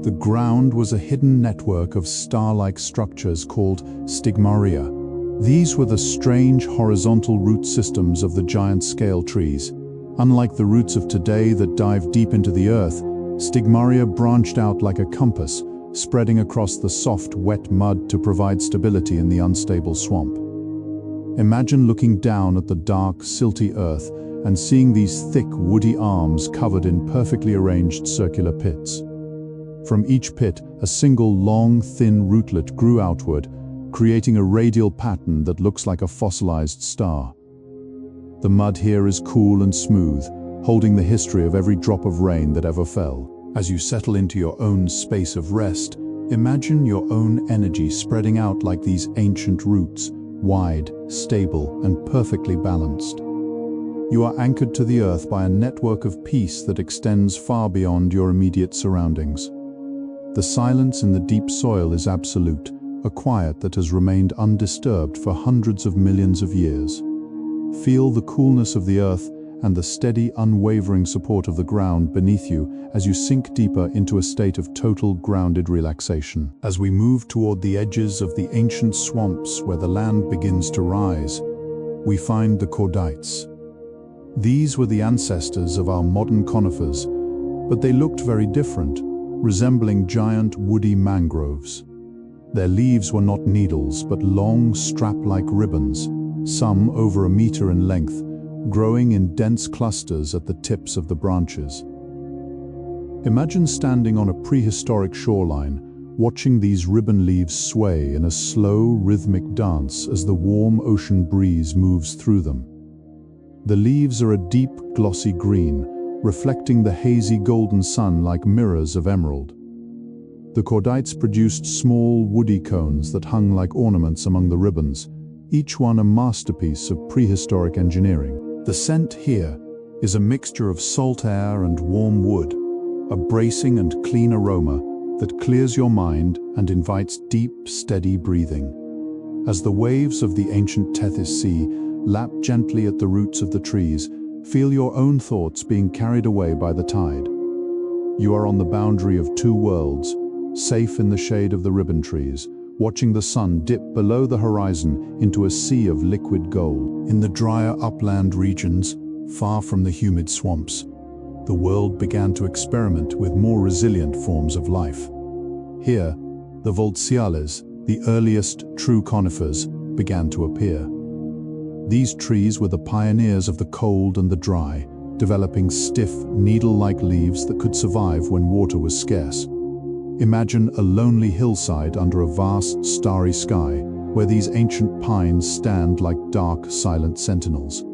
the ground was a hidden network of star-like structures called stigmaria. These were the strange horizontal root systems of the giant scale trees. Unlike the roots of today that dive deep into the earth, stigmaria branched out like a compass, spreading across the soft, wet mud to provide stability in the unstable swamp. Imagine looking down at the dark, silty earth and seeing these thick, woody arms covered in perfectly arranged circular pits. From each pit, a single long, thin rootlet grew outward, creating a radial pattern that looks like a fossilized star. The mud here is cool and smooth, holding the history of every drop of rain that ever fell. As you settle into your own space of rest, imagine your own energy spreading out like these ancient roots, wide, stable, and perfectly balanced. You are anchored to the earth by a network of peace that extends far beyond your immediate surroundings. The silence in the deep soil is absolute, a quiet that has remained undisturbed for hundreds of millions of years. Feel the coolness of the earth and the steady, unwavering support of the ground beneath you as you sink deeper into a state of total grounded relaxation. As we move toward the edges of the ancient swamps where the land begins to rise, we find the chordites. These were the ancestors of our modern conifers, but they looked very different, resembling giant woody mangroves. Their leaves were not needles, but long, strap-like ribbons, some over a meter in length, growing in dense clusters at the tips of the branches. Imagine standing on a prehistoric shoreline, watching these ribbon leaves sway in a slow, rhythmic dance as the warm ocean breeze moves through them. The leaves are a deep, glossy green, reflecting the hazy golden sun like mirrors of emerald. The chordites produced small, woody cones that hung like ornaments among the ribbons, each one a masterpiece of prehistoric engineering. The scent here is a mixture of salt air and warm wood, a bracing and clean aroma that clears your mind and invites deep, steady breathing. As the waves of the ancient Tethys Sea lap gently at the roots of the trees, feel your own thoughts being carried away by the tide. You are on the boundary of two worlds, safe in the shade of the ribbon trees, watching the sun dip below the horizon into a sea of liquid gold. In the drier upland regions, far from the humid swamps, the world began to experiment with more resilient forms of life. Here, the Voltziales, the earliest true conifers, began to appear. These trees were the pioneers of the cold and the dry, developing stiff, needle-like leaves that could survive when water was scarce. Imagine a lonely hillside under a vast, starry sky, where these ancient pines stand like dark, silent sentinels.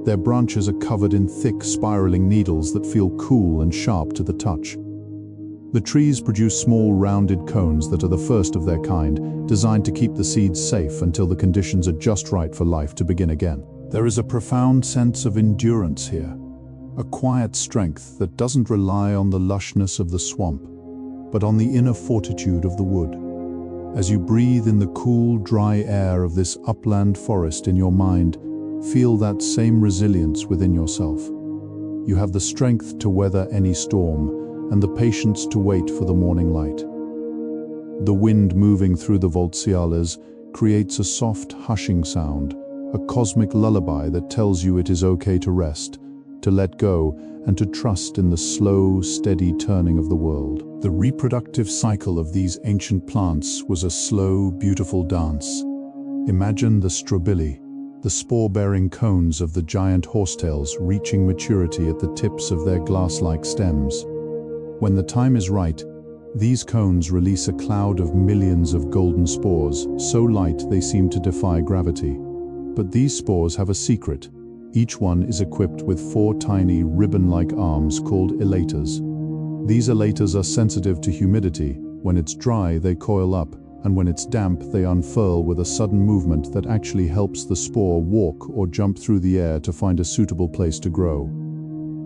Their branches are covered in thick, spiraling needles that feel cool and sharp to the touch. The trees produce small, rounded cones that are the first of their kind, designed to keep the seeds safe until the conditions are just right for life to begin again. There is a profound sense of endurance here, a quiet strength that doesn't rely on the lushness of the swamp, but on the inner fortitude of the wood. As you breathe in the cool, dry air of this upland forest in your mind, feel that same resilience within yourself. You have the strength to weather any storm, and the patience to wait for the morning light. The wind moving through the Voltziales creates a soft, hushing sound, a cosmic lullaby that tells you it is okay to rest, to let go, and to trust in the slow, steady turning of the world. The reproductive cycle of these ancient plants was a slow, beautiful dance. Imagine the strobili, the spore-bearing cones of the giant horsetails reaching maturity at the tips of their glass-like stems. When the time is right, these cones release a cloud of millions of golden spores, so light they seem to defy gravity. But these spores have a secret. Each one is equipped with 4 tiny, ribbon-like arms called elaters. These elaters are sensitive to humidity. When it's dry, they coil up, and when it's damp, they unfurl with a sudden movement that actually helps the spore walk or jump through the air to find a suitable place to grow.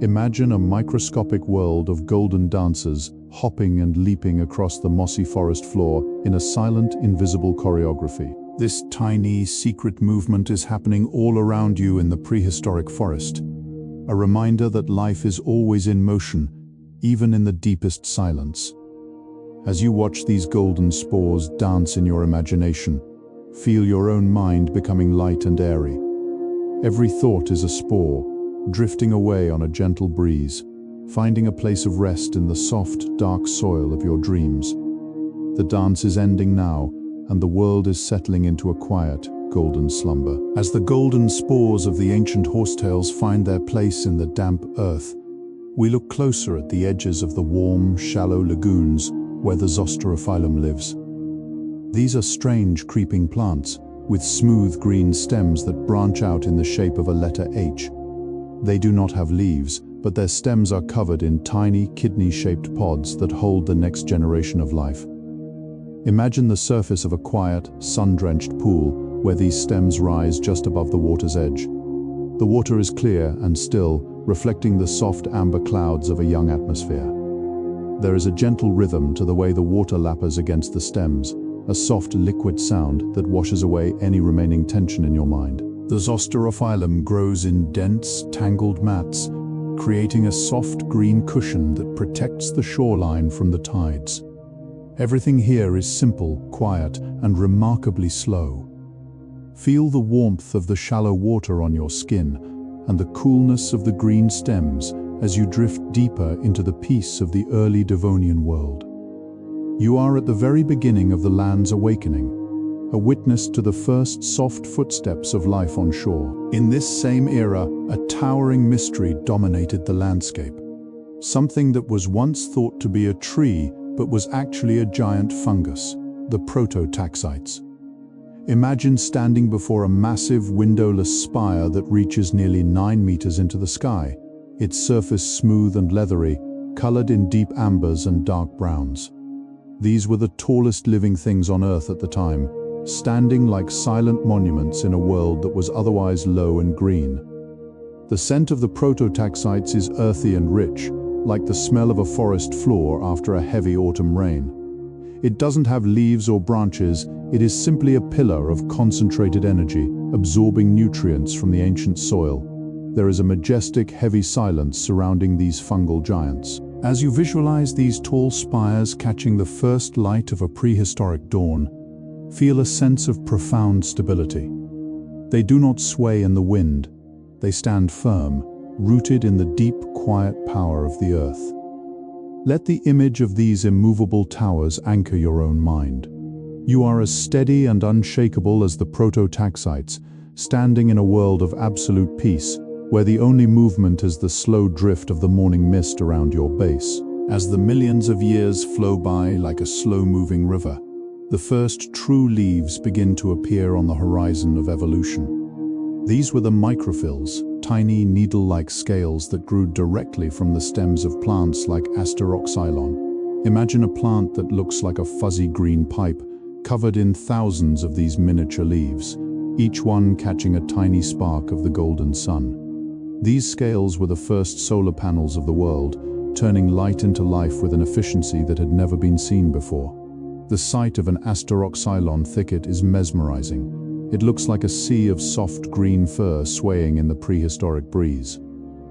Imagine a microscopic world of golden dancers hopping and leaping across the mossy forest floor in a silent, invisible choreography. This tiny, secret movement is happening all around you in the prehistoric forest, a reminder that life is always in motion, even in the deepest silence. As you watch these golden spores dance in your imagination, feel your own mind becoming light and airy. Every thought is a spore, drifting away on a gentle breeze, finding a place of rest in the soft, dark soil of your dreams. The dance is ending now, and the world is settling into a quiet, golden slumber. As the golden spores of the ancient horsetails find their place in the damp earth, we look closer at the edges of the warm, shallow lagoons where the Zosterophyllum lives. These are strange, creeping plants with smooth green stems that branch out in the shape of a letter H. They do not have leaves, but their stems are covered in tiny, kidney-shaped pods that hold the next generation of life. Imagine the surface of a quiet, sun-drenched pool where these stems rise just above the water's edge. The water is clear and still, reflecting the soft amber clouds of a young atmosphere. There is a gentle rhythm to the way the water lappers against the stems, a soft liquid sound that washes away any remaining tension in your mind. The Zosterophyllum grows in dense, tangled mats, creating a soft green cushion that protects the shoreline from the tides. Everything here is simple, quiet, and remarkably slow. Feel the warmth of the shallow water on your skin and the coolness of the green stems as you drift deeper into the peace of the early Devonian world. You are at the very beginning of the land's awakening, a witness to the first soft footsteps of life on shore. In this same era, a towering mystery dominated the landscape. Something that was once thought to be a tree but was actually a giant fungus, the prototaxites. Imagine standing before a massive windowless spire that reaches nearly 9 meters into the sky, its surface smooth and leathery, colored in deep ambers and dark browns. These were the tallest living things on Earth at the time, standing like silent monuments in a world that was otherwise low and green. The scent of the prototaxites is earthy and rich, like the smell of a forest floor after a heavy autumn rain. It doesn't have leaves or branches, it is simply a pillar of concentrated energy, absorbing nutrients from the ancient soil. There is a majestic, heavy silence surrounding these fungal giants. As you visualize these tall spires catching the first light of a prehistoric dawn, feel a sense of profound stability. They do not sway in the wind, they stand firm, rooted in the deep, quiet power of the earth. Let the image of these immovable towers anchor your own mind. You are as steady and unshakable as the prototaxites, standing in a world of absolute peace, where the only movement is the slow drift of the morning mist around your base. As the millions of years flow by like a slow-moving river, the first true leaves begin to appear on the horizon of evolution. These were the microphyls, tiny needle-like scales that grew directly from the stems of plants like Asteroxylon. Imagine a plant that looks like a fuzzy green pipe, covered in thousands of these miniature leaves, each one catching a tiny spark of the golden sun. These scales were the first solar panels of the world, turning light into life with an efficiency that had never been seen before. The sight of an Asteroxylon thicket is mesmerizing. It looks like a sea of soft green fur swaying in the prehistoric breeze.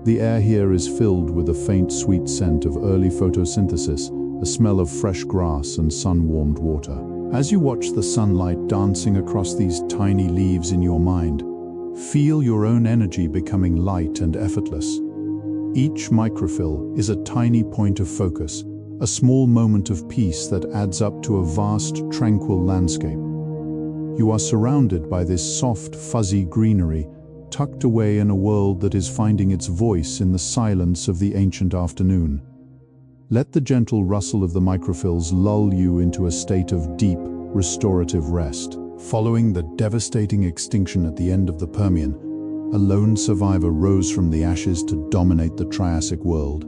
The air here is filled with a faint, sweet scent of early photosynthesis, a smell of fresh grass and sun-warmed water. As you watch the sunlight dancing across these tiny leaves in your mind, feel your own energy becoming light and effortless. Each microfill is a tiny point of focus, a small moment of peace that adds up to a vast, tranquil landscape. You are surrounded by this soft, fuzzy greenery, tucked away in a world that is finding its voice in the silence of the ancient afternoon. Let the gentle rustle of the microfills lull you into a state of deep, restorative rest. Following the devastating extinction at the end of the Permian, a lone survivor rose from the ashes to dominate the Triassic world,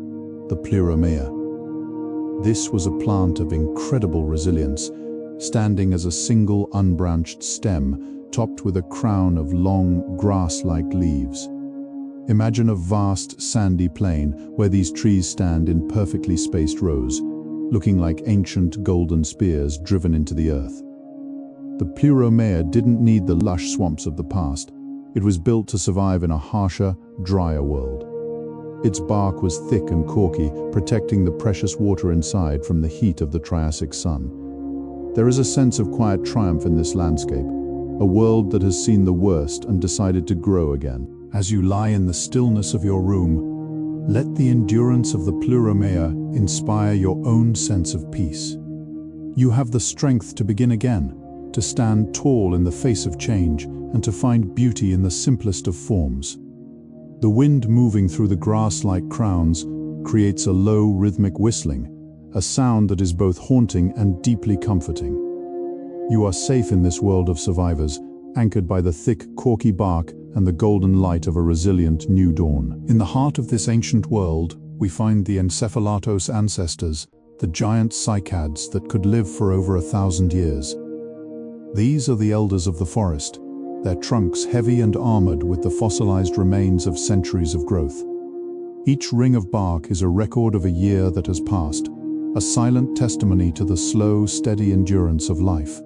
the Pleuromea. This was a plant of incredible resilience, standing as a single unbranched stem topped with a crown of long, grass-like leaves. Imagine a vast, sandy plain where these trees stand in perfectly spaced rows, looking like ancient golden spears driven into the earth. The Pleuromea didn't need the lush swamps of the past. It was built to survive in a harsher, drier world. Its bark was thick and corky, protecting the precious water inside from the heat of the Triassic sun. There is a sense of quiet triumph in this landscape, a world that has seen the worst and decided to grow again. As you lie in the stillness of your room, let the endurance of the Pleuromea inspire your own sense of peace. You have the strength to begin again, to stand tall in the face of change and to find beauty in the simplest of forms. The wind moving through the grass-like crowns creates a low, rhythmic whistling, a sound that is both haunting and deeply comforting. You are safe in this world of survivors, anchored by the thick, corky bark and the golden light of a resilient new dawn. In the heart of this ancient world, we find the encephalatos ancestors, the giant cycads that could live for over 1,000 years. These are the elders of the forest, their trunks heavy and armored with the fossilized remains of centuries of growth. Each ring of bark is a record of a year that has passed, a silent testimony to the slow, steady endurance of life.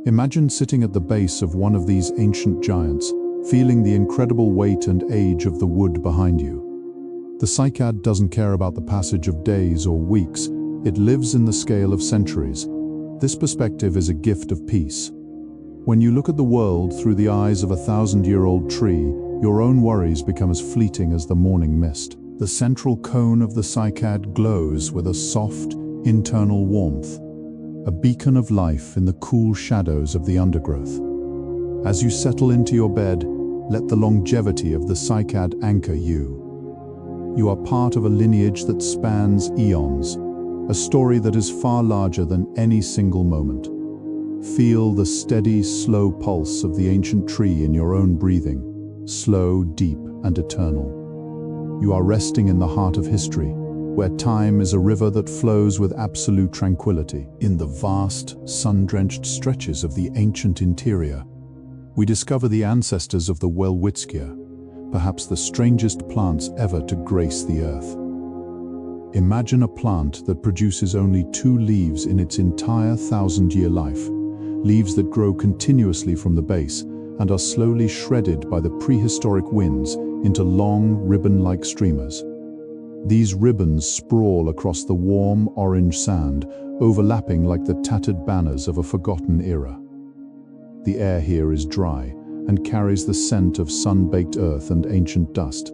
Imagine sitting at the base of one of these ancient giants, feeling the incredible weight and age of the wood behind you. The cycad doesn't care about the passage of days or weeks, it lives in the scale of centuries. This perspective is a gift of peace. When you look at the world through the eyes of a 1,000-year-old tree, your own worries become as fleeting as the morning mist. The central cone of the cycad glows with a soft, internal warmth, a beacon of life in the cool shadows of the undergrowth. As you settle into your bed, let the longevity of the cycad anchor you. You are part of a lineage that spans eons, a story that is far larger than any single moment. Feel the steady, slow pulse of the ancient tree in your own breathing, slow, deep, and eternal. You are resting in the heart of history, where time is a river that flows with absolute tranquility. In the vast, sun-drenched stretches of the ancient interior, we discover the ancestors of the Welwitschia, perhaps the strangest plants ever to grace the earth. Imagine a plant that produces only 2 leaves in its entire 1,000-year life, leaves that grow continuously from the base and are slowly shredded by the prehistoric winds into long, ribbon-like streamers. These ribbons sprawl across the warm, orange sand, overlapping like the tattered banners of a forgotten era. The air here is dry and carries the scent of sun-baked earth and ancient dust.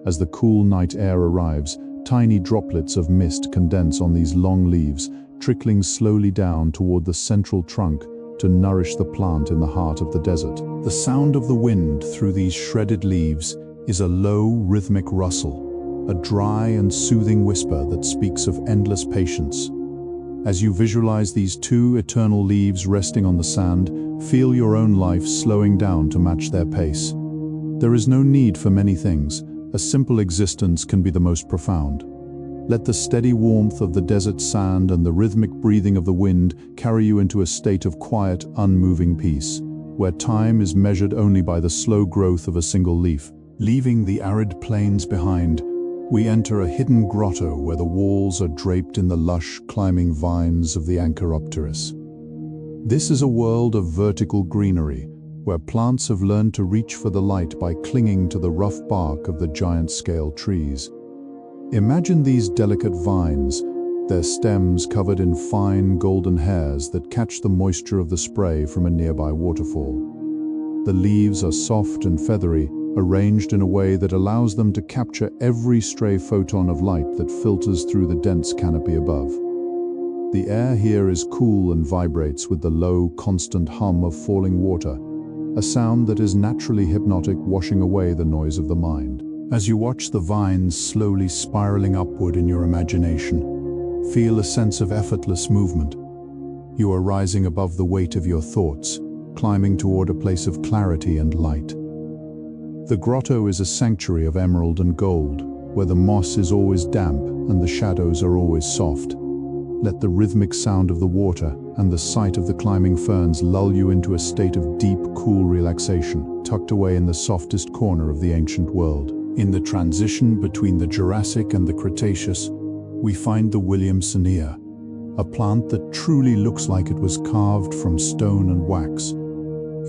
As the cool night air arrives, tiny droplets of mist condense on these long leaves, trickling slowly down toward the central trunk to nourish the plant in the heart of the desert. The sound of the wind through these shredded leaves is a low, rhythmic rustle, a dry and soothing whisper that speaks of endless patience. As you visualize these 2 eternal leaves resting on the sand, feel your own life slowing down to match their pace. There is no need for many things. A simple existence can be the most profound. Let the steady warmth of the desert sand and the rhythmic breathing of the wind carry you into a state of quiet, unmoving peace, where time is measured only by the slow growth of a single leaf. Leaving the arid plains behind, we enter a hidden grotto where the walls are draped in the lush, climbing vines of the Ancharopteris. This is a world of vertical greenery, where plants have learned to reach for the light by clinging to the rough bark of the giant scale trees. Imagine these delicate vines, their stems covered in fine golden hairs that catch the moisture of the spray from a nearby waterfall. The leaves are soft and feathery, arranged in a way that allows them to capture every stray photon of light that filters through the dense canopy above. The air here is cool and vibrates with the low, constant hum of falling water, a sound that is naturally hypnotic, washing away the noise of the mind. As you watch the vines slowly spiraling upward in your imagination, feel a sense of effortless movement. You are rising above the weight of your thoughts, climbing toward a place of clarity and light. The grotto is a sanctuary of emerald and gold, where the moss is always damp and the shadows are always soft. Let the rhythmic sound of the water and the sight of the climbing ferns lull you into a state of deep, cool relaxation, tucked away in the softest corner of the ancient world. In the transition between the Jurassic and the Cretaceous, we find the Williamsonia, a plant that truly looks like it was carved from stone and wax.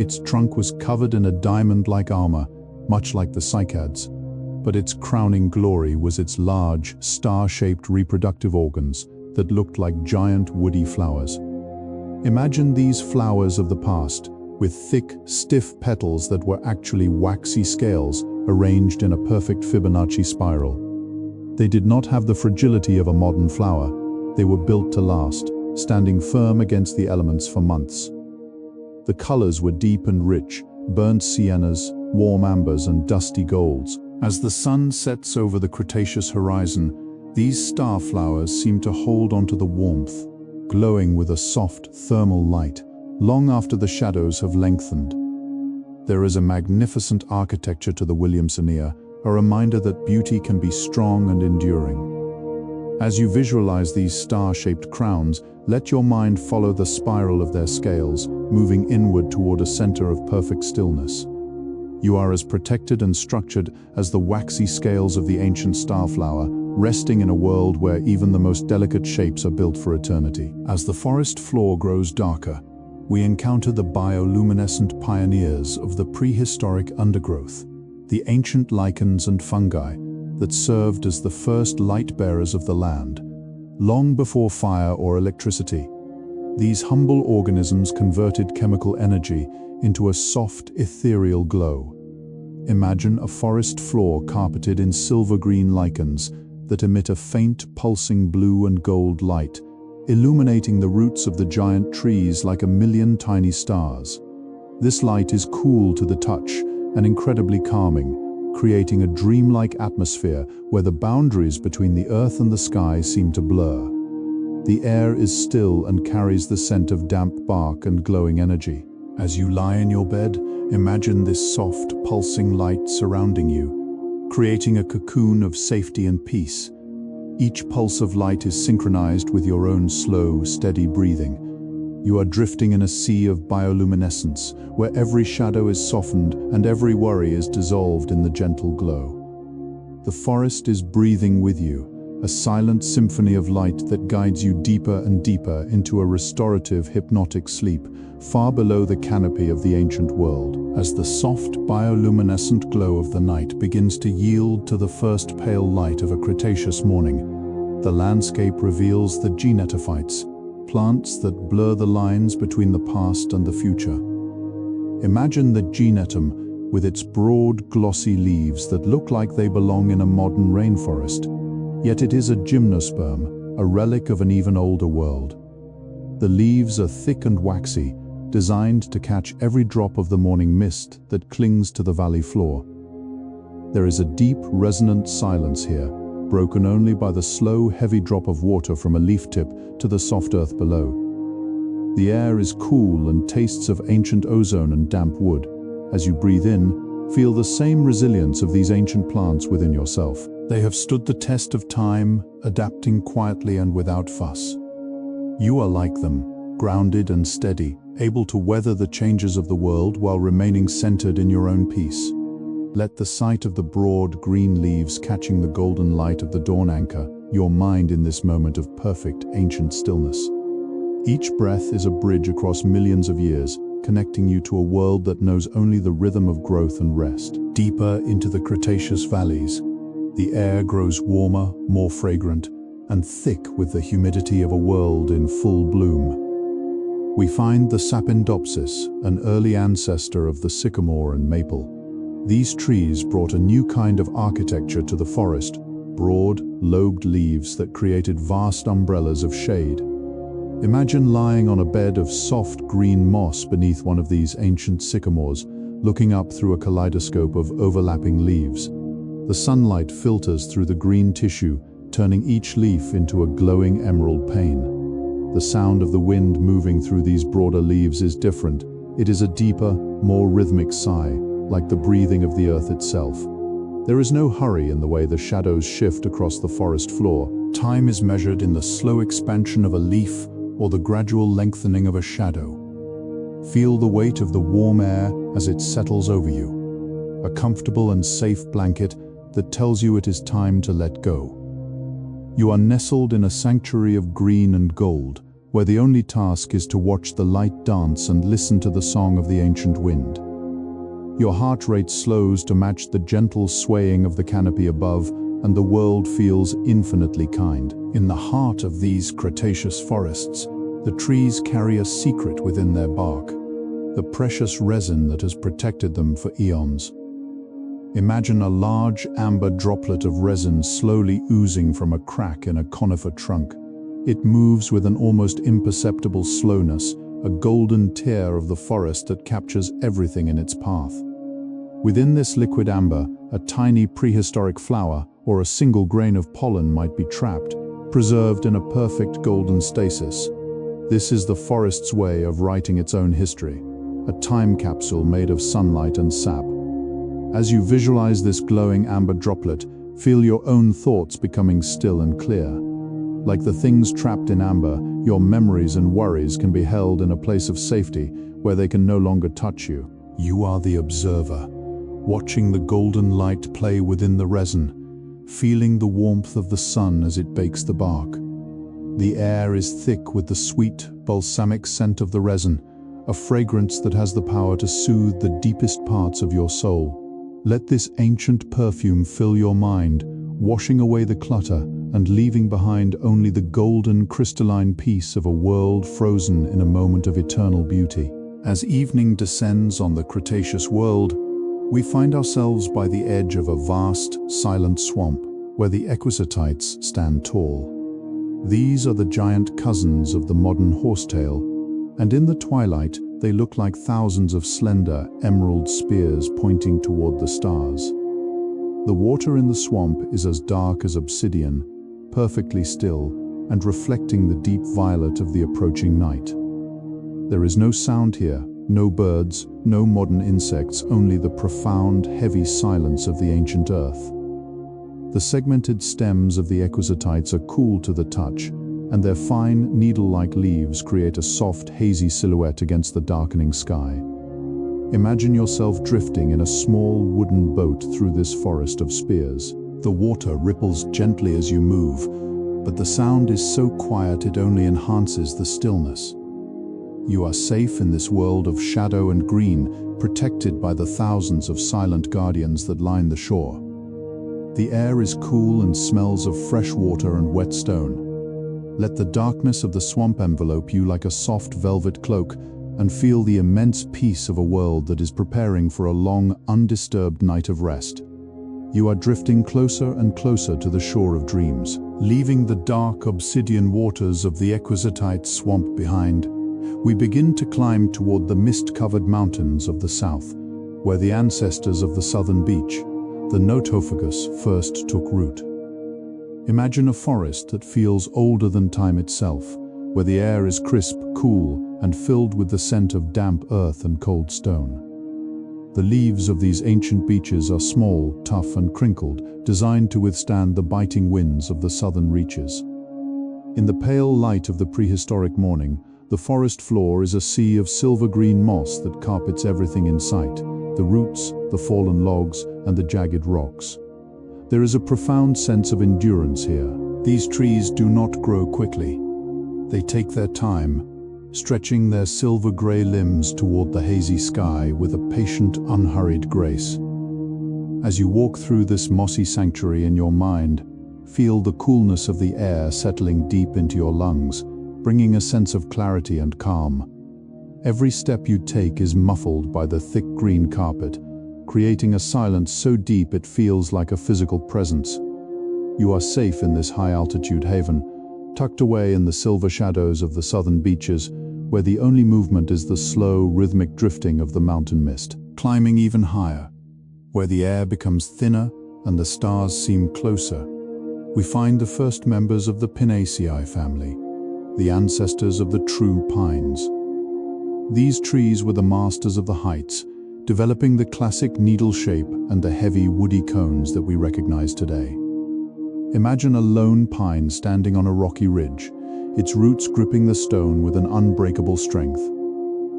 Its trunk was covered in a diamond-like armor, much like the cycads, but its crowning glory was its large, star-shaped reproductive organs that looked like giant woody flowers. Imagine these flowers of the past, with thick, stiff petals that were actually waxy scales arranged in a perfect Fibonacci spiral. They did not have the fragility of a modern flower. They were built to last, standing firm against the elements for months. The colors were deep and rich, burnt siennas, warm ambers, and dusty golds. As the sun sets over the Cretaceous horizon, these star flowers seem to hold onto the warmth, glowing with a soft, thermal light, long after the shadows have lengthened. There is a magnificent architecture to the Williamsonia, a reminder that beauty can be strong and enduring. As you visualize these star-shaped crowns, let your mind follow the spiral of their scales, moving inward toward a center of perfect stillness. You are as protected and structured as the waxy scales of the ancient starflower, resting in a world where even the most delicate shapes are built for eternity. As the forest floor grows darker, we encounter the bioluminescent pioneers of the prehistoric undergrowth, the ancient lichens and fungi that served as the first light-bearers of the land. Long before fire or electricity, these humble organisms converted chemical energy into a soft, ethereal glow. Imagine a forest floor carpeted in silver-green lichens that emit a faint, pulsing blue and gold light, illuminating the roots of the giant trees like a million tiny stars. This light is cool to the touch and incredibly calming, creating a dreamlike atmosphere where the boundaries between the earth and the sky seem to blur. The air is still and carries the scent of damp bark and glowing energy. As you lie in your bed, imagine this soft, pulsing light surrounding you, creating a cocoon of safety and peace. Each pulse of light is synchronized with your own slow, steady breathing. You are drifting in a sea of bioluminescence, where every shadow is softened and every worry is dissolved in the gentle glow. The forest is breathing with you, a silent symphony of light that guides you deeper and deeper into a restorative, hypnotic sleep, far below the canopy of the ancient world. As the soft, bioluminescent glow of the night begins to yield to the first pale light of a Cretaceous morning, the landscape reveals the genetophytes, plants that blur the lines between the past and the future. Imagine the genetum with its broad, glossy leaves that look like they belong in a modern rainforest, yet it is a gymnosperm, a relic of an even older world. The leaves are thick and waxy, designed to catch every drop of the morning mist that clings to the valley floor. There is a deep, resonant silence here, broken only by the slow, heavy drop of water from a leaf tip to the soft earth below. The air is cool and tastes of ancient ozone and damp wood. As you breathe in, feel the same resilience of these ancient plants within yourself. They have stood the test of time, adapting quietly and without fuss. You are like them, grounded and steady, able to weather the changes of the world while remaining centered in your own peace. Let the sight of the broad, green leaves catching the golden light of the dawn anchor your mind in this moment of perfect, ancient stillness. Each breath is a bridge across millions of years, connecting you to a world that knows only the rhythm of growth and rest. Deeper into the Cretaceous valleys, the air grows warmer, more fragrant, and thick with the humidity of a world in full bloom. We find the Sapindopsis, an early ancestor of the sycamore and maple. These trees brought a new kind of architecture to the forest, broad, lobed leaves that created vast umbrellas of shade. Imagine lying on a bed of soft green moss beneath one of these ancient sycamores, looking up through a kaleidoscope of overlapping leaves. The sunlight filters through the green tissue, turning each leaf into a glowing emerald pane. The sound of the wind moving through these broader leaves is different. It is a deeper, more rhythmic sigh, like the breathing of the earth itself. There is no hurry in the way the shadows shift across the forest floor. Time is measured in the slow expansion of a leaf or the gradual lengthening of a shadow. Feel the weight of the warm air as it settles over you, a comfortable and safe blanket that tells you it is time to let go. You are nestled in a sanctuary of green and gold, where the only task is to watch the light dance and listen to the song of the ancient wind. Your heart rate slows to match the gentle swaying of the canopy above, and the world feels infinitely kind. In the heart of these Cretaceous forests, the trees carry a secret within their bark, the precious resin that has protected them for eons. Imagine a large amber droplet of resin slowly oozing from a crack in a conifer trunk. It moves with an almost imperceptible slowness, a golden tear of the forest that captures everything in its path. Within this liquid amber, a tiny prehistoric flower or a single grain of pollen might be trapped, preserved in a perfect golden stasis. This is the forest's way of writing its own history, a time capsule made of sunlight and sap. As you visualize this glowing amber droplet, feel your own thoughts becoming still and clear. Like the things trapped in amber, your memories and worries can be held in a place of safety where they can no longer touch you. You are the observer, watching the golden light play within the resin, feeling the warmth of the sun as it bakes the bark. The air is thick with the sweet, balsamic scent of the resin, a fragrance that has the power to soothe the deepest parts of your soul. Let this ancient perfume fill your mind, washing away the clutter and leaving behind only the golden, crystalline peace of a world frozen in a moment of eternal beauty. As evening descends on the Cretaceous world, we find ourselves by the edge of a vast, silent swamp where the equisotites stand tall. These are the giant cousins of the modern horsetail, and in the twilight they look like thousands of slender, emerald spears pointing toward the stars. The water in the swamp is as dark as obsidian, perfectly still, and reflecting the deep violet of the approaching night. There is no sound here, no birds, no modern insects, only the profound, heavy silence of the ancient earth. The segmented stems of the equisotites are cool to the touch, and their fine, needle-like leaves create a soft, hazy silhouette against the darkening sky. Imagine yourself drifting in a small wooden boat through this forest of spears. The water ripples gently as you move, but the sound is so quiet it only enhances the stillness. You are safe in this world of shadow and green, protected by the thousands of silent guardians that line the shore. The air is cool and smells of fresh water and wet stone. Let the darkness of the swamp envelope you like a soft velvet cloak, and feel the immense peace of a world that is preparing for a long, undisturbed night of rest. You are drifting closer and closer to the shore of dreams, leaving the dark obsidian waters of the equisotite swamp behind. We begin to climb toward the mist-covered mountains of the south, where the ancestors of the southern beach, the Notophagus, first took root. Imagine a forest that feels older than time itself, where the air is crisp, cool, and filled with the scent of damp earth and cold stone. The leaves of these ancient beeches are small, tough, and crinkled, designed to withstand the biting winds of the southern reaches. In the pale light of the prehistoric morning, the forest floor is a sea of silver-green moss that carpets everything in sight, the roots, the fallen logs, and the jagged rocks. There is a profound sense of endurance here. These trees do not grow quickly. They take their time, stretching their silver-gray limbs toward the hazy sky with a patient, unhurried grace. As you walk through this mossy sanctuary in your mind, Feel the coolness of the air settling deep into your lungs, bringing a sense of clarity and calm. Every step you take is muffled by the thick green carpet, creating a silence so deep it feels like a physical presence. You are safe in this high-altitude haven, tucked away in the silver shadows of the southern beaches, where the only movement is the slow, rhythmic drifting of the mountain mist. Climbing even higher, where the air becomes thinner and the stars seem closer, we find the first members of the Pinaceae family, the ancestors of the true pines. These trees were the masters of the heights, developing the classic needle shape and the heavy woody cones that we recognize today. Imagine a lone pine standing on a rocky ridge, its roots gripping the stone with an unbreakable strength.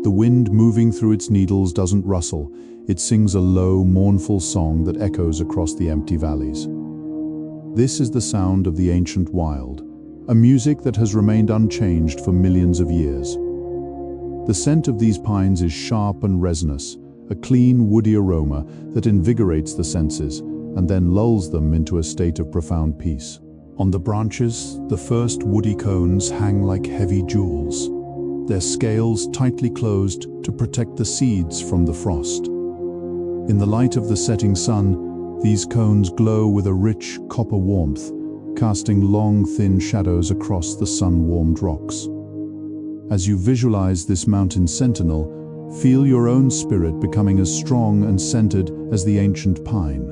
The wind moving through its needles doesn't rustle, it sings a low, mournful song that echoes across the empty valleys. This is the sound of the ancient wild, a music that has remained unchanged for millions of years. The scent of these pines is sharp and resinous, a clean, woody aroma that invigorates the senses and then lulls them into a state of profound peace. On the branches, the first woody cones hang like heavy jewels, their scales tightly closed to protect the seeds from the frost. In the light of the setting sun, these cones glow with a rich copper warmth, casting long, thin shadows across the sun-warmed rocks. As you visualize this mountain sentinel, feel your own spirit becoming as strong and centered as the ancient pine.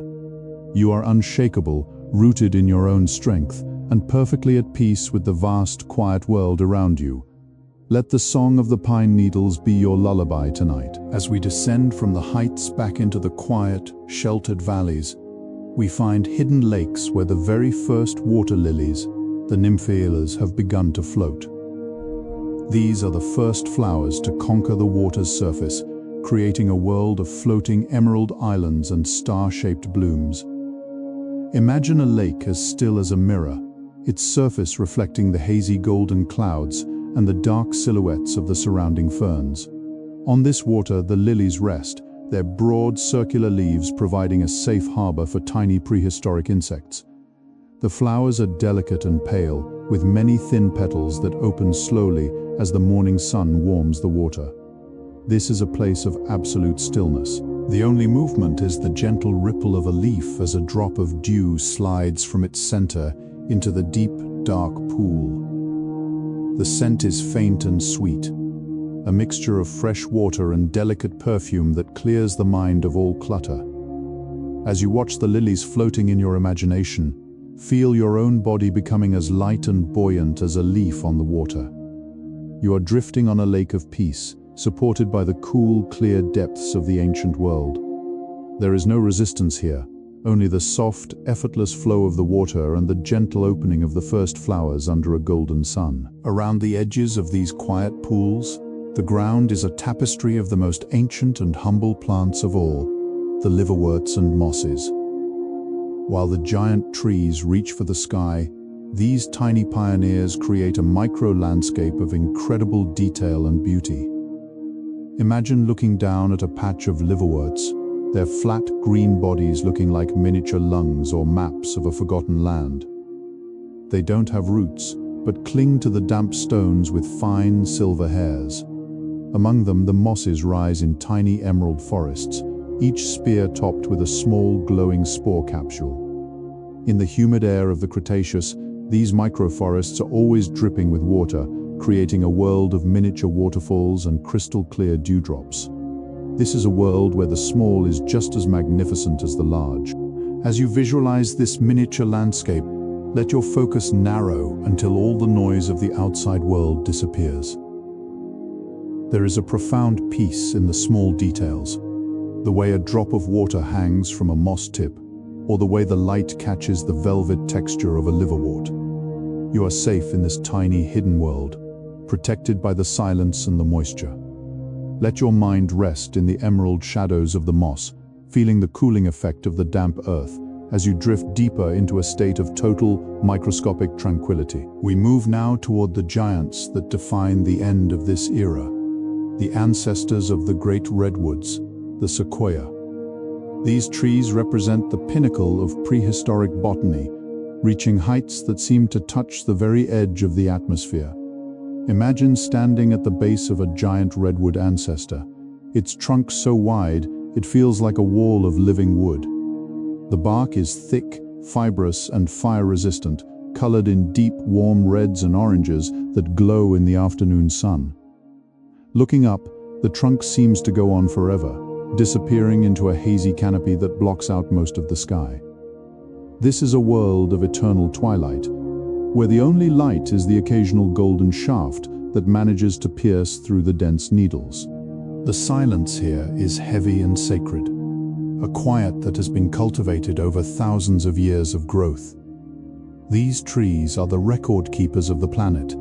You are unshakable, rooted in your own strength, and perfectly at peace with the vast, quiet world around you. Let the song of the pine needles be your lullaby tonight. As we descend from the heights back into the quiet, sheltered valleys, we find hidden lakes where the very first water lilies, the nymphaeas, have begun to float. These are the first flowers to conquer the water's surface, creating a world of floating emerald islands and star-shaped blooms. Imagine a lake as still as a mirror, its surface reflecting the hazy golden clouds and the dark silhouettes of the surrounding ferns. On this water, the lilies rest, their broad circular leaves providing a safe harbor for tiny prehistoric insects. The flowers are delicate and pale, with many thin petals that open slowly as the morning sun warms the water. This is a place of absolute stillness. The only movement is the gentle ripple of a leaf as a drop of dew slides from its center into the deep, dark pool. The scent is faint and sweet, a mixture of fresh water and delicate perfume that clears the mind of all clutter. As you watch the lilies floating in your imagination, feel your own body becoming as light and buoyant as a leaf on the water. You are drifting on a lake of peace, supported by the cool, clear depths of the ancient world. There is no resistance here, only the soft, effortless flow of the water and the gentle opening of the first flowers under a golden sun. Around the edges of these quiet pools, the ground is a tapestry of the most ancient and humble plants of all, the liverworts and mosses. While the giant trees reach for the sky, these tiny pioneers create a micro-landscape of incredible detail and beauty. Imagine looking down at a patch of liverworts, their flat green bodies looking like miniature lungs or maps of a forgotten land. They don't have roots, but cling to the damp stones with fine silver hairs. Among them, the mosses rise in tiny emerald forests, each spear topped with a small glowing spore capsule. In the humid air of the Cretaceous, these microforests are always dripping with water, creating a world of miniature waterfalls and crystal-clear dewdrops. This is a world where the small is just as magnificent as the large. As you visualize this miniature landscape, let your focus narrow until all the noise of the outside world disappears. There is a profound peace in the small details, the way a drop of water hangs from a moss tip, or the way the light catches the velvet texture of a liverwort. You are safe in this tiny, hidden world, protected by the silence and the moisture. Let your mind rest in the emerald shadows of the moss, feeling the cooling effect of the damp earth as you drift deeper into a state of total, microscopic tranquility. We move now toward the giants that define the end of this era, the ancestors of the great redwoods, the sequoia. These trees represent the pinnacle of prehistoric botany, reaching heights that seem to touch the very edge of the atmosphere. Imagine standing at the base of a giant redwood ancestor, its trunk so wide it feels like a wall of living wood. The bark is thick, fibrous, and fire-resistant, colored in deep, warm reds and oranges that glow in the afternoon sun. Looking up, the trunk seems to go on forever, disappearing into a hazy canopy that blocks out most of the sky. This is a world of eternal twilight, where the only light is the occasional golden shaft that manages to pierce through the dense needles. The silence here is heavy and sacred, a quiet that has been cultivated over thousands of years of growth. These trees are the record keepers of the planet,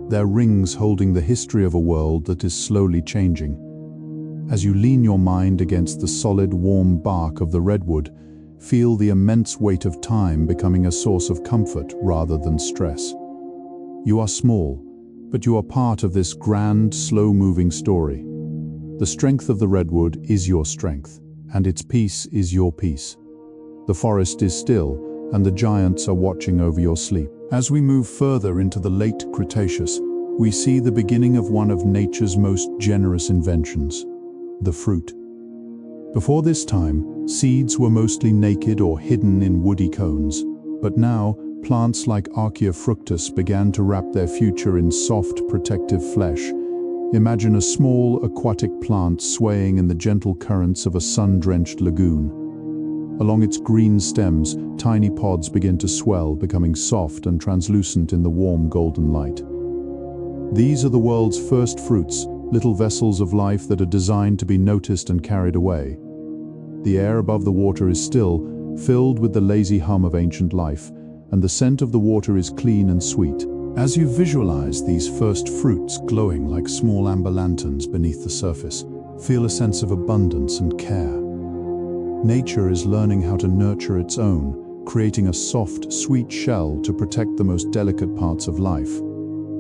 their rings holding the history of a world that is slowly changing. As you lean your mind against the solid, warm bark of the redwood, feel the immense weight of time becoming a source of comfort rather than stress. You are small, but you are part of this grand, slow-moving story. The strength of the redwood is your strength, and its peace is your peace. The forest is still, and the giants are watching over your sleep. As we move further into the late Cretaceous, we see the beginning of one of nature's most generous inventions, the fruit. Before this time, seeds were mostly naked or hidden in woody cones, but now, plants like Archaea fructus began to wrap their future in soft, protective flesh. Imagine a small, aquatic plant swaying in the gentle currents of a sun-drenched lagoon. Along its green stems, tiny pods begin to swell, becoming soft and translucent in the warm golden light. These are the world's first fruits, little vessels of life that are designed to be noticed and carried away. The air above the water is still, filled with the lazy hum of ancient life, and the scent of the water is clean and sweet. As you visualize these first fruits glowing like small amber lanterns beneath the surface, feel a sense of abundance and care. Nature is learning how to nurture its own, creating a soft, sweet shell to protect the most delicate parts of life.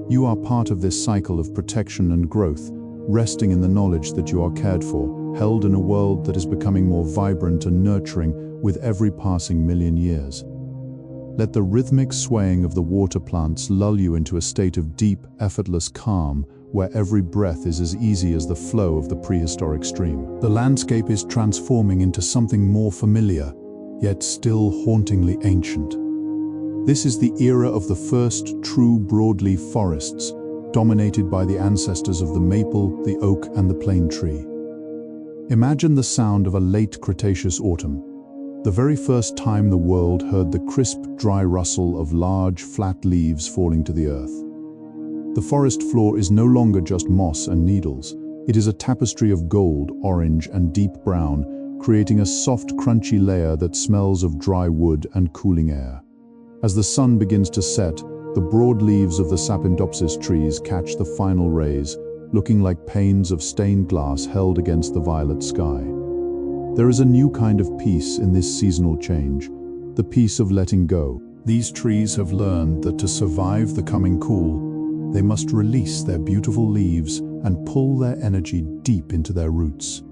You are part of this cycle of protection and growth, resting in the knowledge that you are cared for, held in a world that is becoming more vibrant and nurturing with every passing million years. Let the rhythmic swaying of the water plants lull you into a state of deep, effortless calm, where every breath is as easy as the flow of the prehistoric stream. The landscape is transforming into something more familiar, yet still hauntingly ancient. This is the era of the first true broadleaf forests, dominated by the ancestors of the maple, the oak, and the plane tree. Imagine the sound of a late Cretaceous autumn, the very first time the world heard the crisp, dry rustle of large, flat leaves falling to the earth. The forest floor is no longer just moss and needles. It is a tapestry of gold, orange, and deep brown, creating a soft, crunchy layer that smells of dry wood and cooling air. As the sun begins to set, the broad leaves of the Sapindopsis trees catch the final rays, looking like panes of stained glass held against the violet sky. There is a new kind of peace in this seasonal change, the peace of letting go. These trees have learned that to survive the coming cool, they must release their beautiful leaves and pull their energy deep into their roots.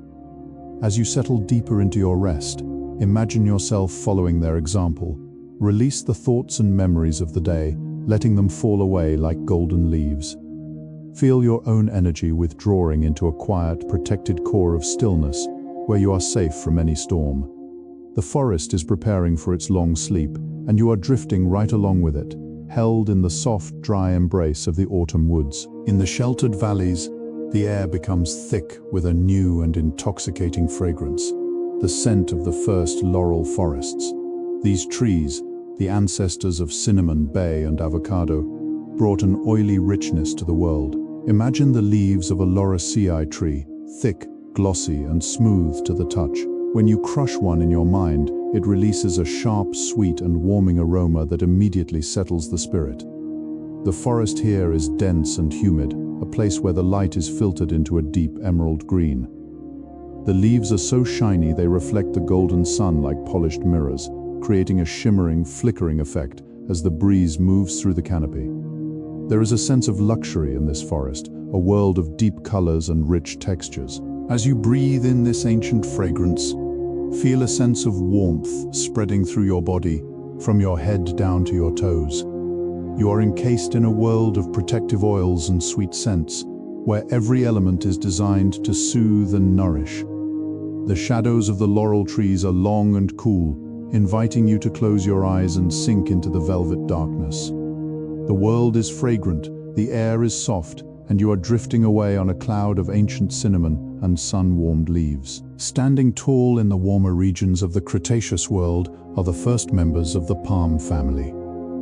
As you settle deeper into your rest, imagine yourself following their example. Release the thoughts and memories of the day, letting them fall away like golden leaves. Feel your own energy withdrawing into a quiet, protected core of stillness, where you are safe from any storm. The forest is preparing for its long sleep, and you are drifting right along with it, held in the soft, dry embrace of the autumn woods. In the sheltered valleys, the air becomes thick with a new and intoxicating fragrance, the scent of the first laurel forests. These trees, the ancestors of cinnamon, bay, and avocado, brought an oily richness to the world. Imagine the leaves of a lauraceae tree, thick, glossy, and smooth to the touch. When you crush one in your mind, it releases a sharp, sweet, and warming aroma that immediately settles the spirit. The forest here is dense and humid, a place where the light is filtered into a deep emerald green. The leaves are so shiny they reflect the golden sun like polished mirrors, creating a shimmering, flickering effect as the breeze moves through the canopy. There is a sense of luxury in this forest, a world of deep colors and rich textures. As you breathe in this ancient fragrance, feel a sense of warmth spreading through your body, from your head down to your toes. You are encased in a world of protective oils and sweet scents, where every element is designed to soothe and nourish. The shadows of the laurel trees are long and cool, inviting you to close your eyes and sink into the velvet darkness. The world is fragrant, the air is soft, and you are drifting away on a cloud of ancient cinnamon and sun-warmed leaves. Standing tall in the warmer regions of the Cretaceous world are the first members of the palm family,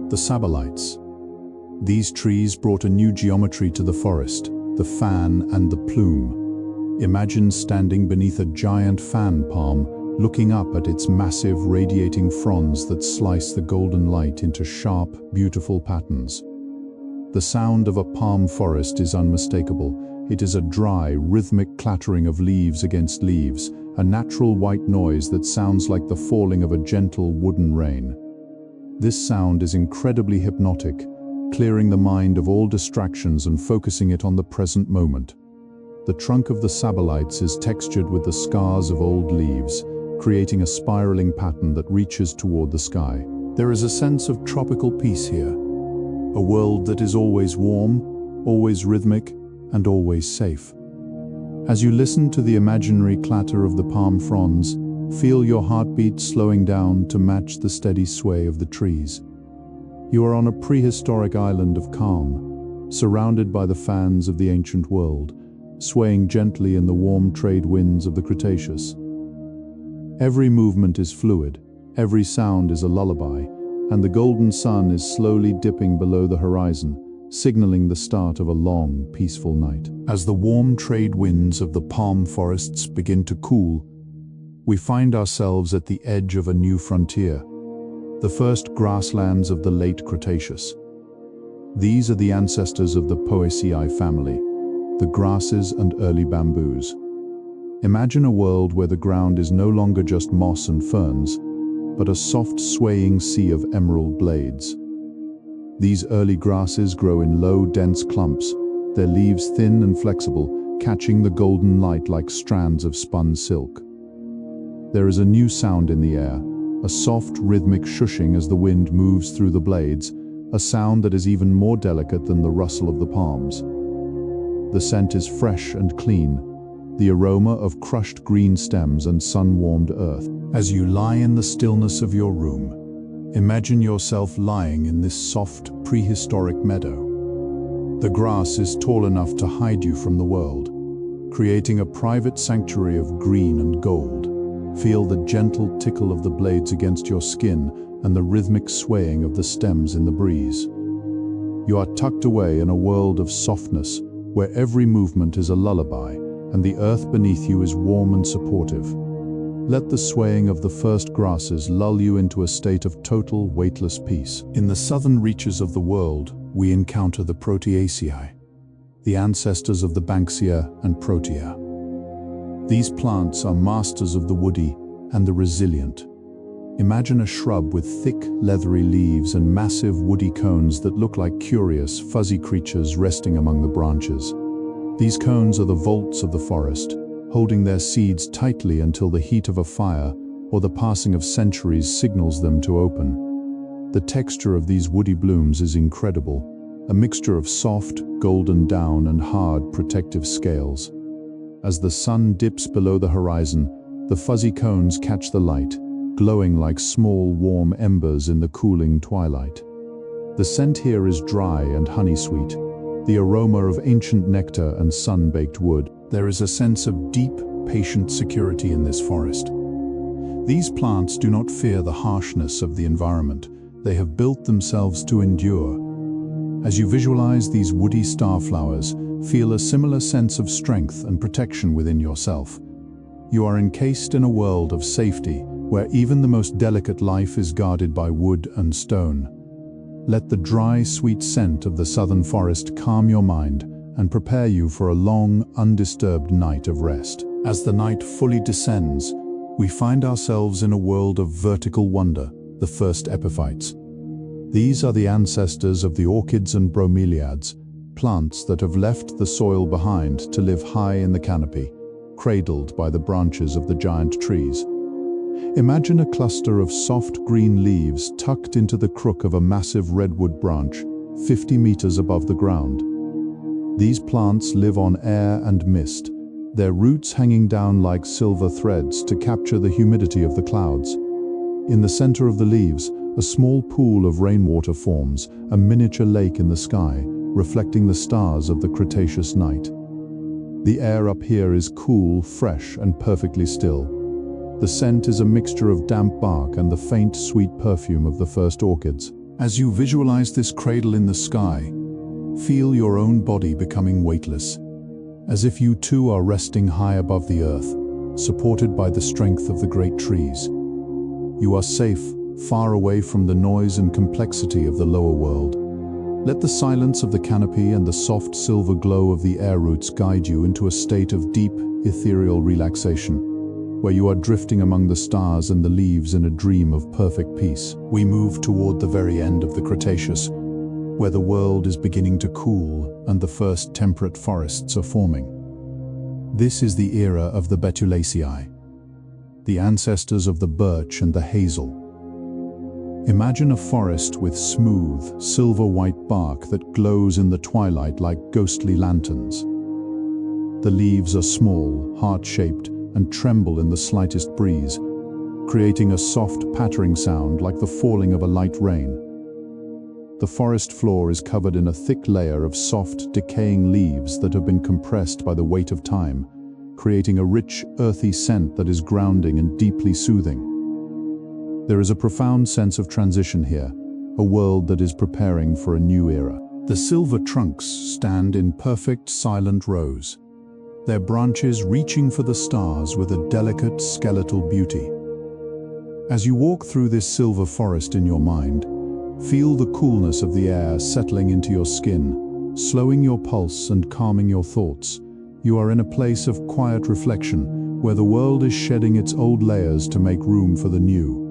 the sabalites. These trees brought a new geometry to the forest, the fan and the plume. Imagine standing beneath a giant fan palm, looking up at its massive radiating fronds that slice the golden light into sharp, beautiful patterns. The sound of a palm forest is unmistakable. It is a dry, rhythmic clattering of leaves against leaves, a natural white noise that sounds like the falling of a gentle wooden rain. This sound is incredibly hypnotic, clearing the mind of all distractions and focusing it on the present moment. The trunk of the sabalites is textured with the scars of old leaves, creating a spiraling pattern that reaches toward the sky. There is a sense of tropical peace here, a world that is always warm, always rhythmic, and always safe. As you listen to the imaginary clatter of the palm fronds, feel your heartbeat slowing down to match the steady sway of the trees. You are on a prehistoric island of calm, surrounded by the fans of the ancient world, swaying gently in the warm trade winds of the Cretaceous. Every movement is fluid, every sound is a lullaby, and the golden sun is slowly dipping below the horizon, signaling the start of a long, peaceful night. As the warm trade winds of the palm forests begin to cool, we find ourselves at the edge of a new frontier, the first grasslands of the late Cretaceous. These are the ancestors of the Poaceae family, the grasses and early bamboos. Imagine a world where the ground is no longer just moss and ferns, but a soft swaying sea of emerald blades. These early grasses grow in low, dense clumps, their leaves thin and flexible, catching the golden light like strands of spun silk. There is a new sound in the air, a soft, rhythmic shushing as the wind moves through the blades, a sound that is even more delicate than the rustle of the palms. The scent is fresh and clean, the aroma of crushed green stems and sun-warmed earth. As you lie in the stillness of your room, imagine yourself lying in this soft, prehistoric meadow. The grass is tall enough to hide you from the world, creating a private sanctuary of green and gold. Feel the gentle tickle of the blades against your skin and the rhythmic swaying of the stems in the breeze. You are tucked away in a world of softness, where every movement is a lullaby, and the earth beneath you is warm and supportive. Let the swaying of the first grasses lull you into a state of total, weightless peace. In the southern reaches of the world, we encounter the Proteaceae, the ancestors of the Banksia and Protea. These plants are masters of the woody and the resilient. Imagine a shrub with thick, leathery leaves and massive woody cones that look like curious, fuzzy creatures resting among the branches. These cones are the vaults of the forest, holding their seeds tightly until the heat of a fire or the passing of centuries signals them to open. The texture of these woody blooms is incredible, a mixture of soft, golden down and hard, protective scales. As the sun dips below the horizon, the fuzzy cones catch the light, glowing like small, warm embers in the cooling twilight. The scent here is dry and honey-sweet, the aroma of ancient nectar and sun-baked wood. There is a sense of deep, patient security in this forest. These plants do not fear the harshness of the environment. They have built themselves to endure. As you visualize these woody starflowers, feel a similar sense of strength and protection within yourself. You are encased in a world of safety, where even the most delicate life is guarded by wood and stone. Let the dry, sweet scent of the southern forest calm your mind and prepare you for a long, undisturbed night of rest. As the night fully descends, we find ourselves in a world of vertical wonder, the first epiphytes. These are the ancestors of the orchids and bromeliads, plants that have left the soil behind to live high in the canopy, cradled by the branches of the giant trees. Imagine a cluster of soft green leaves tucked into the crook of a massive redwood branch, 50 meters above the ground. These plants live on air and mist, their roots hanging down like silver threads to capture the humidity of the clouds. In the center of the leaves, a small pool of rainwater forms, a miniature lake in the sky, reflecting the stars of the Cretaceous night. The air up here is cool, fresh, and perfectly still. The scent is a mixture of damp bark and the faint, sweet perfume of the first orchids. As you visualize this cradle in the sky, feel your own body becoming weightless, as if you too are resting high above the earth, supported by the strength of the great trees. You are safe, far away from the noise and complexity of the lower world. Let the silence of the canopy and the soft silver glow of the air roots guide you into a state of deep, ethereal relaxation, where you are drifting among the stars and the leaves in a dream of perfect peace. We move toward the very end of the Cretaceous, where the world is beginning to cool and the first temperate forests are forming. This is the era of the Betulaceae, the ancestors of the birch and the hazel. Imagine a forest with smooth, silver-white bark that glows in the twilight like ghostly lanterns. The leaves are small, heart-shaped, and tremble in the slightest breeze, creating a soft pattering sound like the falling of a light rain. The forest floor is covered in a thick layer of soft, decaying leaves that have been compressed by the weight of time, creating a rich, earthy scent that is grounding and deeply soothing. There is a profound sense of transition here, a world that is preparing for a new era. The silver trunks stand in perfect, silent rows, their branches reaching for the stars with a delicate, skeletal beauty. As you walk through this silver forest in your mind, feel the coolness of the air settling into your skin, slowing your pulse and calming your thoughts. You are in a place of quiet reflection, where the world is shedding its old layers to make room for the new.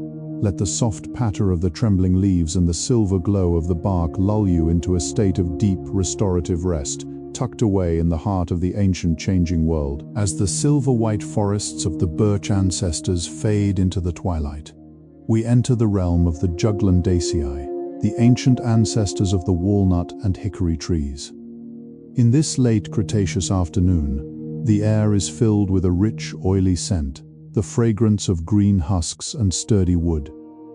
Let the soft patter of the trembling leaves and the silver glow of the bark lull you into a state of deep, restorative rest, tucked away in the heart of the ancient changing world. As the silver-white forests of the birch ancestors fade into the twilight, we enter the realm of the Juglandaceae, the ancient ancestors of the walnut and hickory trees. In this late Cretaceous afternoon, the air is filled with a rich, oily scent, the fragrance of green husks and sturdy wood.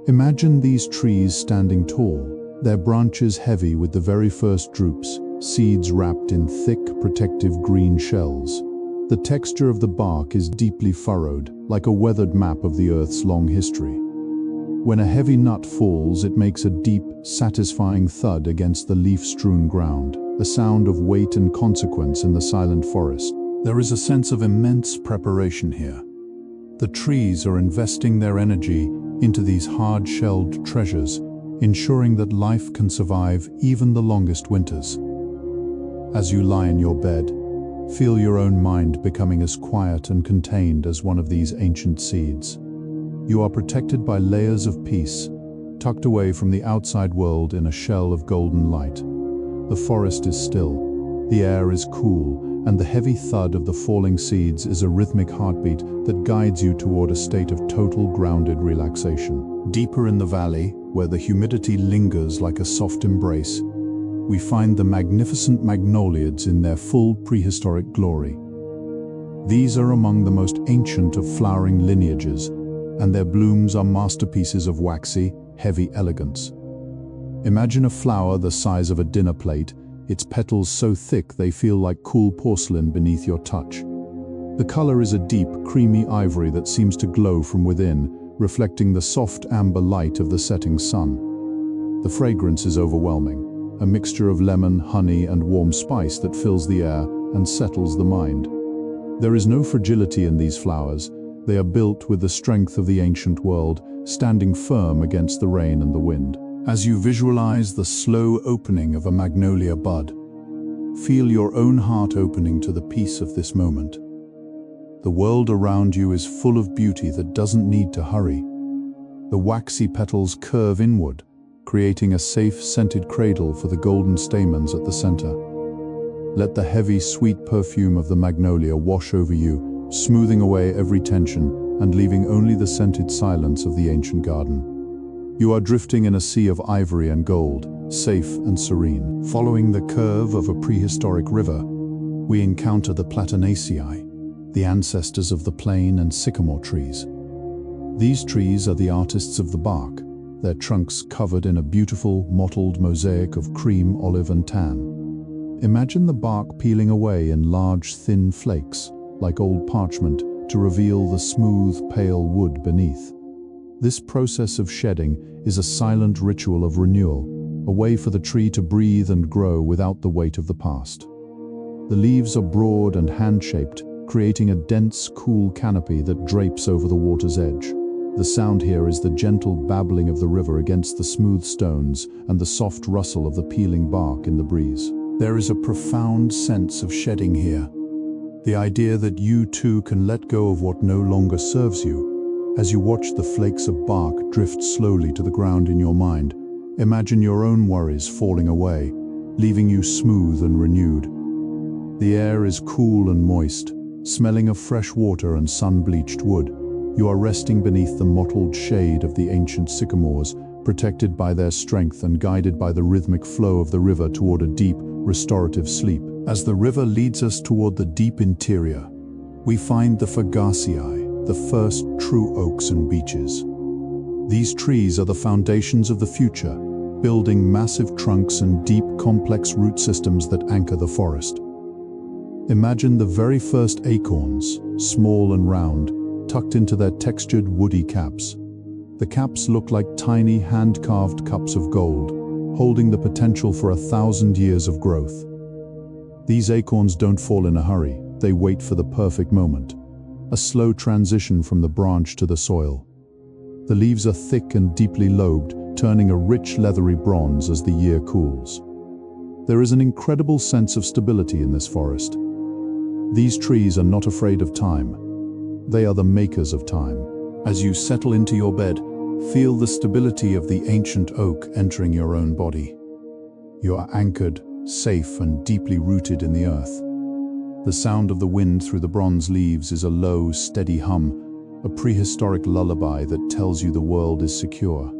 Imagine these trees standing tall, their branches heavy with the very first droops, seeds wrapped in thick, protective green shells. The texture of the bark is deeply furrowed, like a weathered map of the Earth's long history. When a heavy nut falls, it makes a deep, satisfying thud against the leaf-strewn ground, a sound of weight and consequence in the silent forest. There is a sense of immense preparation here. The trees are investing their energy into these hard-shelled treasures, ensuring that life can survive even the longest winters. As you lie in your bed, feel your own mind becoming as quiet and contained as one of these ancient seeds. You are protected by layers of peace, tucked away from the outside world in a shell of golden light. The forest is still, the air is cool, and the heavy thud of the falling seeds is a rhythmic heartbeat that guides you toward a state of total grounded relaxation. Deeper in the valley, where the humidity lingers like a soft embrace, we find the magnificent magnoliads in their full prehistoric glory. These are among the most ancient of flowering lineages, and their blooms are masterpieces of waxy, heavy elegance. Imagine a flower the size of a dinner plate, its petals so thick they feel like cool porcelain beneath your touch. The color is a deep, creamy ivory that seems to glow from within, reflecting the soft amber light of the setting sun. The fragrance is overwhelming, a mixture of lemon, honey, and warm spice that fills the air and settles the mind. There is no fragility in these flowers. They are built with the strength of the ancient world, standing firm against the rain and the wind. As you visualize the slow opening of a magnolia bud, feel your own heart opening to the peace of this moment. The world around you is full of beauty that doesn't need to hurry. The waxy petals curve inward, creating a safe, scented cradle for the golden stamens at the center. Let the heavy, sweet perfume of the magnolia wash over you, smoothing away every tension and leaving only the scented silence of the ancient garden. You are drifting in a sea of ivory and gold, safe and serene. Following the curve of a prehistoric river, we encounter the Platanaceae, the ancestors of the plane and sycamore trees. These trees are the artists of the bark, their trunks covered in a beautiful, mottled mosaic of cream, olive, and tan. Imagine the bark peeling away in large, thin flakes, like old parchment, to reveal the smooth, pale wood beneath. This process of shedding is a silent ritual of renewal, a way for the tree to breathe and grow without the weight of the past. The leaves are broad and hand-shaped, creating a dense, cool canopy that drapes over the water's edge. The sound here is the gentle babbling of the river against the smooth stones and the soft rustle of the peeling bark in the breeze. There is a profound sense of shedding here. The idea that you too can let go of what no longer serves you. As you watch the flakes of bark drift slowly to the ground in your mind, imagine your own worries falling away, leaving you smooth and renewed. The air is cool and moist, smelling of fresh water and sun-bleached wood. You are resting beneath the mottled shade of the ancient sycamores, protected by their strength and guided by the rhythmic flow of the river toward a deep, restorative sleep. As the river leads us toward the deep interior, we find the Fagaceae, the first true oaks and beeches. These trees are the foundations of the future, building massive trunks and deep, complex root systems that anchor the forest. Imagine the very first acorns, small and round, tucked into their textured woody caps. The caps look like tiny hand-carved cups of gold, holding the potential for 1,000 years of growth. These acorns don't fall in a hurry, they wait for the perfect moment. A slow transition from the branch to the soil. The leaves are thick and deeply lobed, turning a rich leathery bronze as the year cools. There is an incredible sense of stability in this forest. These trees are not afraid of time. They are the makers of time. As you settle into your bed, feel the stability of the ancient oak entering your own body. You are anchored, safe and deeply rooted in the earth. The sound of the wind through the bronze leaves is a low, steady hum, a prehistoric lullaby that tells you the world is secure.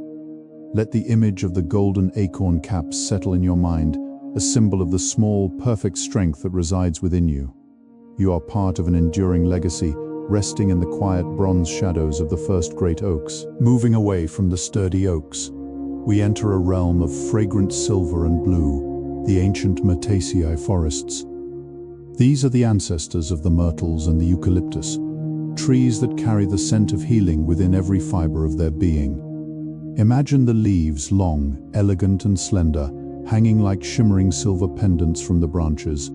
Let the image of the golden acorn caps settle in your mind, a symbol of the small, perfect strength that resides within you. You are part of an enduring legacy, resting in the quiet bronze shadows of the first great oaks. Moving away from the sturdy oaks, we enter a realm of fragrant silver and blue, the ancient Myrtaceae forests. These are the ancestors of the myrtles and the eucalyptus, trees that carry the scent of healing within every fiber of their being. Imagine the leaves, long, elegant and slender, hanging like shimmering silver pendants from the branches.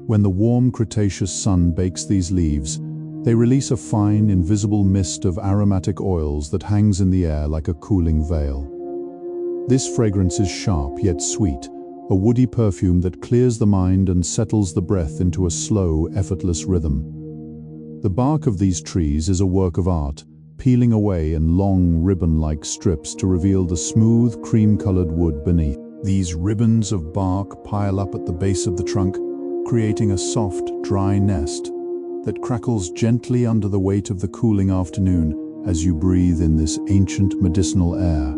When the warm Cretaceous sun bakes these leaves, they release a fine, invisible mist of aromatic oils that hangs in the air like a cooling veil. This fragrance is sharp yet sweet, a woody perfume that clears the mind and settles the breath into a slow, effortless rhythm. The bark of these trees is a work of art, peeling away in long, ribbon-like strips to reveal the smooth, cream-colored wood beneath. These ribbons of bark pile up at the base of the trunk, creating a soft, dry nest that crackles gently under the weight of the cooling afternoon as you breathe in this ancient medicinal air.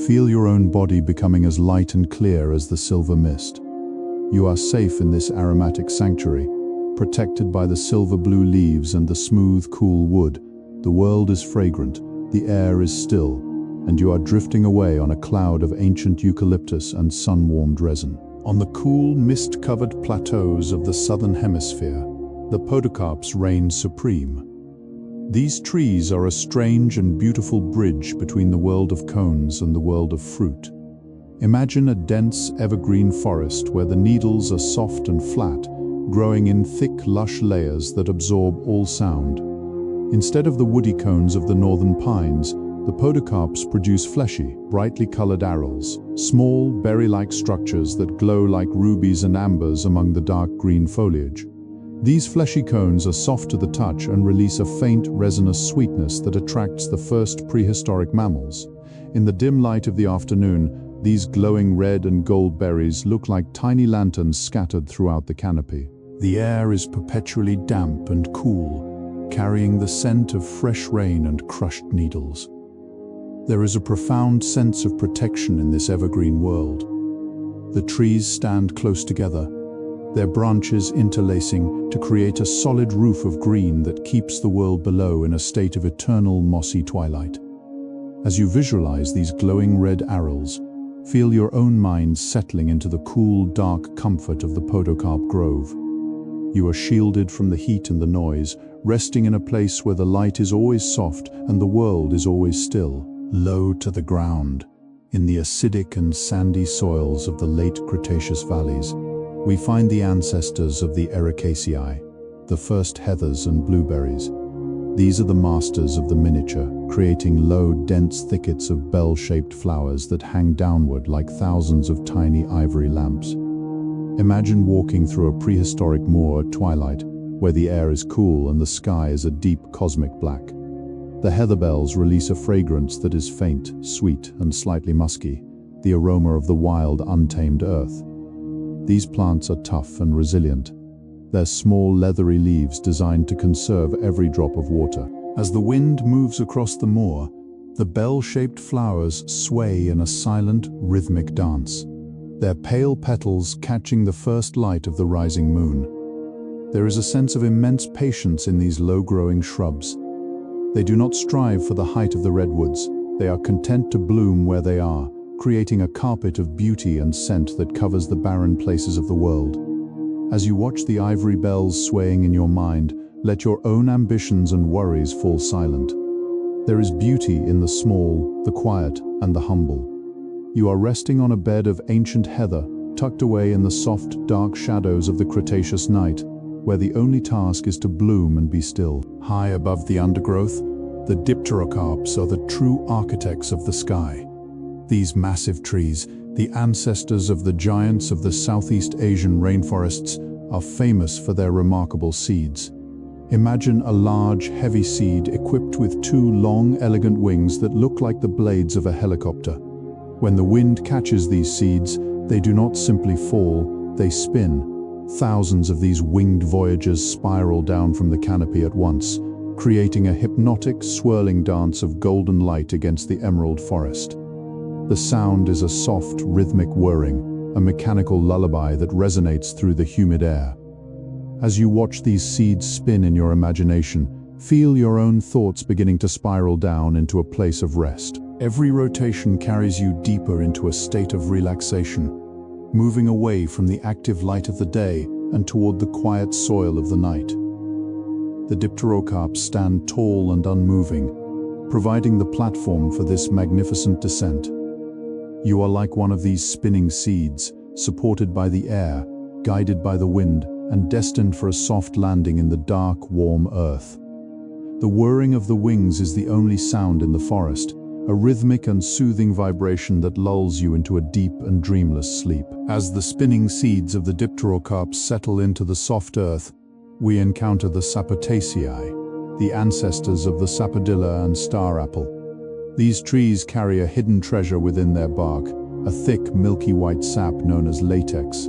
Feel your own body becoming as light and clear as the silver mist. You are safe in this aromatic sanctuary, protected by the silver-blue leaves and the smooth, cool wood. The world is fragrant, the air is still, and you are drifting away on a cloud of ancient eucalyptus and sun-warmed resin. On the cool, mist-covered plateaus of the southern hemisphere, the podocarps reign supreme. These trees are a strange and beautiful bridge between the world of cones and the world of fruit. Imagine a dense, evergreen forest where the needles are soft and flat, growing in thick, lush layers that absorb all sound. Instead of the woody cones of the northern pines, the podocarps produce fleshy, brightly colored arils, small, berry-like structures that glow like rubies and ambers among the dark green foliage. These fleshy cones are soft to the touch and release a faint, resinous sweetness that attracts the first prehistoric mammals. In the dim light of the afternoon, these glowing red and gold berries look like tiny lanterns scattered throughout the canopy. The air is perpetually damp and cool, carrying the scent of fresh rain and crushed needles. There is a profound sense of protection in this evergreen world. The trees stand close together, their branches interlacing to create a solid roof of green that keeps the world below in a state of eternal mossy twilight. As you visualize these glowing red arils, feel your own mind settling into the cool, dark comfort of the podocarp grove. You are shielded from the heat and the noise, resting in a place where the light is always soft and the world is always still. Low to the ground, in the acidic and sandy soils of the late Cretaceous valleys, we find the ancestors of the Ericaceae, the first heathers and blueberries. These are the masters of the miniature, creating low, dense thickets of bell-shaped flowers that hang downward like thousands of tiny ivory lamps. Imagine walking through a prehistoric moor at twilight, where the air is cool and the sky is a deep cosmic black. The heather bells release a fragrance that is faint, sweet, and slightly musky, the aroma of the wild, untamed earth. These plants are tough and resilient, their small, leathery leaves designed to conserve every drop of water. As the wind moves across the moor, the bell-shaped flowers sway in a silent, rhythmic dance, their pale petals catching the first light of the rising moon. There is a sense of immense patience in these low-growing shrubs. They do not strive for the height of the redwoods. They are content to bloom where they are, creating a carpet of beauty and scent that covers the barren places of the world. As you watch the ivory bells swaying in your mind, let your own ambitions and worries fall silent. There is beauty in the small, the quiet, and the humble. You are resting on a bed of ancient heather, tucked away in the soft, dark shadows of the Cretaceous night, where the only task is to bloom and be still. High above the undergrowth, the dipterocarps are the true architects of the sky. These massive trees, the ancestors of the giants of the Southeast Asian rainforests, are famous for their remarkable seeds. Imagine a large, heavy seed equipped with two long, elegant wings that look like the blades of a helicopter. When the wind catches these seeds, they do not simply fall, they spin. Thousands of these winged voyagers spiral down from the canopy at once, creating a hypnotic, swirling dance of golden light against the emerald forest. The sound is a soft, rhythmic whirring, a mechanical lullaby that resonates through the humid air. As you watch these seeds spin in your imagination, feel your own thoughts beginning to spiral down into a place of rest. Every rotation carries you deeper into a state of relaxation, moving away from the active light of the day and toward the quiet soil of the night. The dipterocarps stand tall and unmoving, providing the platform for this magnificent descent. You are like one of these spinning seeds, supported by the air, guided by the wind, and destined for a soft landing in the dark, warm earth. The whirring of the wings is the only sound in the forest, a rhythmic and soothing vibration that lulls you into a deep and dreamless sleep. As the spinning seeds of the dipterocarps settle into the soft earth, we encounter the Sapitaceae, the ancestors of the sapodilla and star apple. These trees carry a hidden treasure within their bark, a thick, milky white sap known as latex.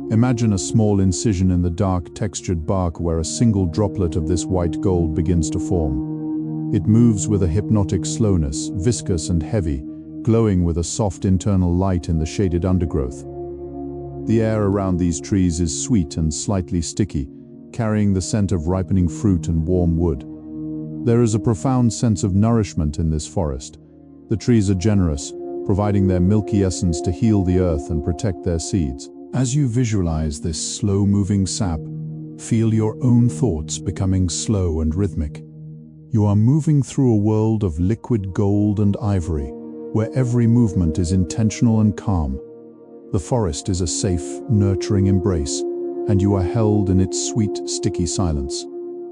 Imagine a small incision in the dark, textured bark where a single droplet of this white gold begins to form. It moves with a hypnotic slowness, viscous and heavy, glowing with a soft internal light in the shaded undergrowth. The air around these trees is sweet and slightly sticky, carrying the scent of ripening fruit and warm wood. There is a profound sense of nourishment in this forest. The trees are generous, providing their milky essence to heal the earth and protect their seeds. As you visualize this slow-moving sap, feel your own thoughts becoming slow and rhythmic. You are moving through a world of liquid gold and ivory, where every movement is intentional and calm. The forest is a safe, nurturing embrace, and you are held in its sweet, sticky silence.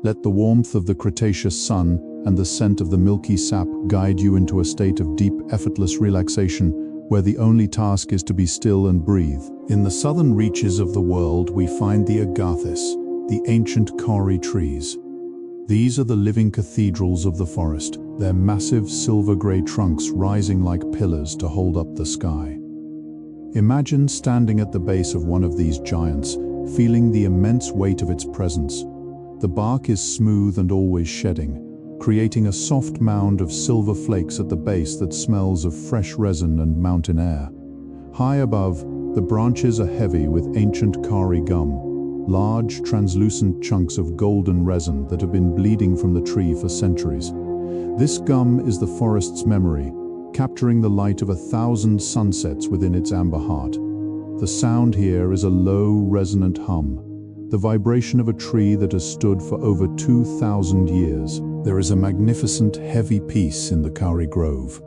Let the warmth of the Cretaceous sun and the scent of the milky sap guide you into a state of deep, effortless relaxation, where the only task is to be still and breathe. In the southern reaches of the world, we find the agathis, the ancient kauri trees. These are the living cathedrals of the forest, their massive silver-gray trunks rising like pillars to hold up the sky. Imagine standing at the base of one of these giants, feeling the immense weight of its presence. The bark is smooth and always shedding, creating a soft mound of silver flakes at the base that smells of fresh resin and mountain air. High above, the branches are heavy with ancient kari gum, large, translucent chunks of golden resin that have been bleeding from the tree for centuries. This gum is the forest's memory, capturing the light of 1,000 sunsets within its amber heart. The sound here is a low, resonant hum, the vibration of a tree that has stood for over 2,000 years. There is a magnificent, heavy peace in the Kari Grove.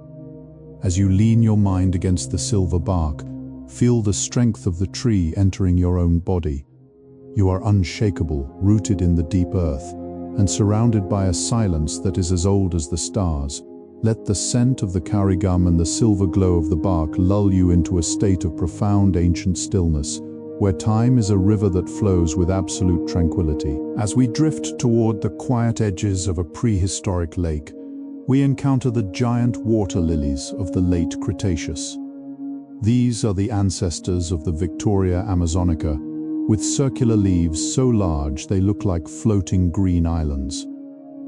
As you lean your mind against the silver bark, feel the strength of the tree entering your own body. You are unshakable, rooted in the deep earth, and surrounded by a silence that is as old as the stars. Let the scent of the Kari gum and the silver glow of the bark lull you into a state of profound ancient stillness, where time is a river that flows with absolute tranquility. As we drift toward the quiet edges of a prehistoric lake, we encounter the giant water lilies of the late Cretaceous. These are the ancestors of the Victoria Amazonica, with circular leaves so large they look like floating green islands.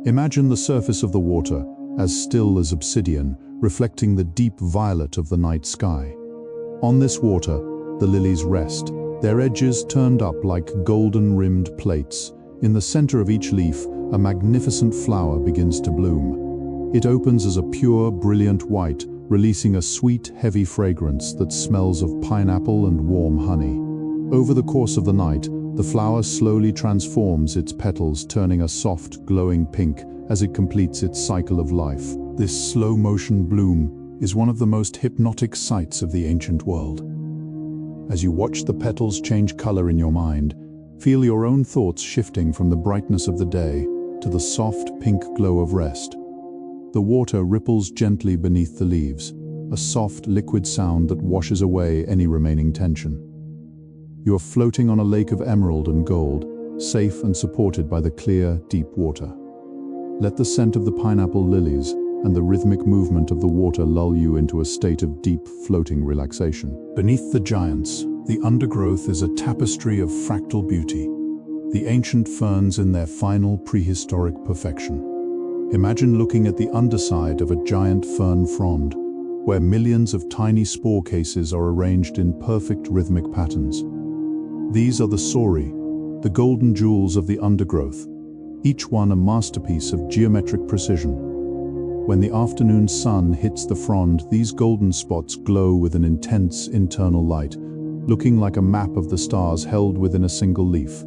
Imagine the surface of the water, as still as obsidian, reflecting the deep violet of the night sky. On this water, the lilies rest, their edges turned up like golden-rimmed plates. In the center of each leaf, a magnificent flower begins to bloom. It opens as a pure, brilliant white, releasing a sweet, heavy fragrance that smells of pineapple and warm honey. Over the course of the night, the flower slowly transforms its petals, turning a soft, glowing pink as it completes its cycle of life. This slow-motion bloom is one of the most hypnotic sights of the ancient world. As you watch the petals change color in your mind, feel your own thoughts shifting from the brightness of the day to the soft, pink glow of rest. The water ripples gently beneath the leaves, a soft, liquid sound that washes away any remaining tension. You are floating on a lake of emerald and gold, safe and supported by the clear, deep water. Let the scent of the pineapple lilies and the rhythmic movement of the water lull you into a state of deep, floating relaxation. Beneath the giants, the undergrowth is a tapestry of fractal beauty, the ancient ferns in their final prehistoric perfection. Imagine looking at the underside of a giant fern frond, where millions of tiny spore cases are arranged in perfect rhythmic patterns. These are the sori, the golden jewels of the undergrowth, each one a masterpiece of geometric precision. When the afternoon sun hits the frond, these golden spots glow with an intense internal light, looking like a map of the stars held within a single leaf.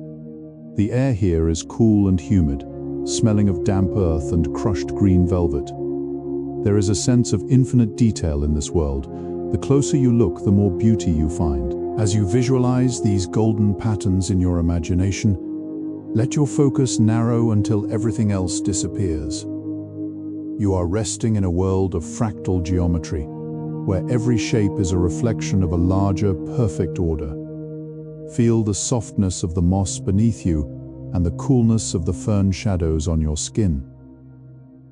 The air here is cool and humid, smelling of damp earth and crushed green velvet. There is a sense of infinite detail in this world. The closer you look, the more beauty you find. As you visualize these golden patterns in your imagination, let your focus narrow until everything else disappears. You are resting in a world of fractal geometry, where every shape is a reflection of a larger, perfect order. Feel the softness of the moss beneath you and the coolness of the fern shadows on your skin.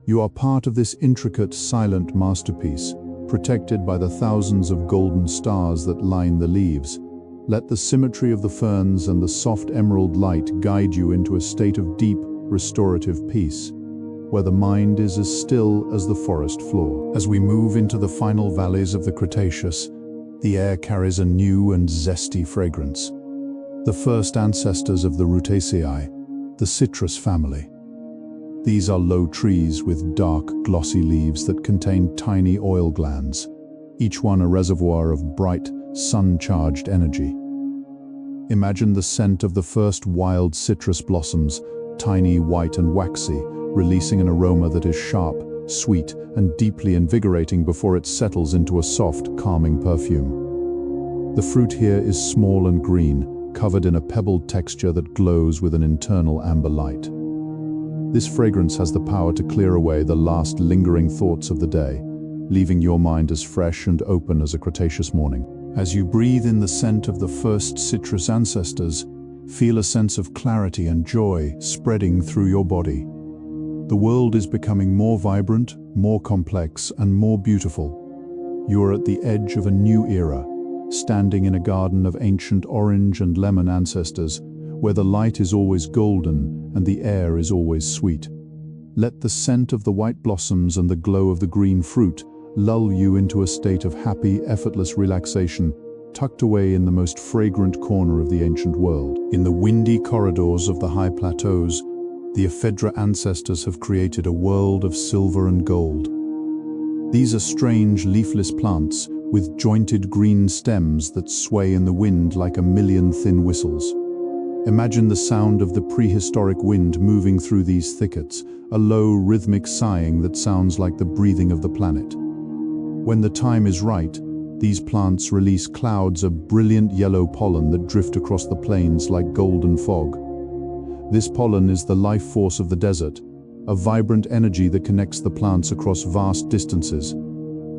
You are part of this intricate, silent masterpiece, protected by the thousands of golden stars that line the leaves. Let the symmetry of the ferns and the soft emerald light guide you into a state of deep, restorative peace, where the mind is as still as the forest floor. As we move into the final valleys of the Cretaceous, the air carries a new and zesty fragrance. The first ancestors of the Rutaceae, the citrus family. These are low trees with dark, glossy leaves that contain tiny oil glands, each one a reservoir of bright, sun-charged energy. Imagine the scent of the first wild citrus blossoms, tiny, white and waxy, releasing an aroma that is sharp, sweet, and deeply invigorating before it settles into a soft, calming perfume. The fruit here is small and green, covered in a pebbled texture that glows with an internal amber light. This fragrance has the power to clear away the last lingering thoughts of the day, leaving your mind as fresh and open as a Cretaceous morning. As you breathe in the scent of the first citrus ancestors, feel a sense of clarity and joy spreading through your body. The world is becoming more vibrant, more complex, and more beautiful. You are at the edge of a new era, standing in a garden of ancient orange and lemon ancestors, where the light is always golden and the air is always sweet. Let the scent of the white blossoms and the glow of the green fruit lull you into a state of happy, effortless relaxation, tucked away in the most fragrant corner of the ancient world. In the windy corridors of the high plateaus, the ephedra ancestors have created a world of silver and gold. These are strange, leafless plants with jointed green stems that sway in the wind like a million thin whistles. Imagine the sound of the prehistoric wind moving through these thickets, a low, rhythmic sighing that sounds like the breathing of the planet. When the time is right, these plants release clouds of brilliant yellow pollen that drift across the plains like golden fog. This pollen is the life force of the desert, a vibrant energy that connects the plants across vast distances.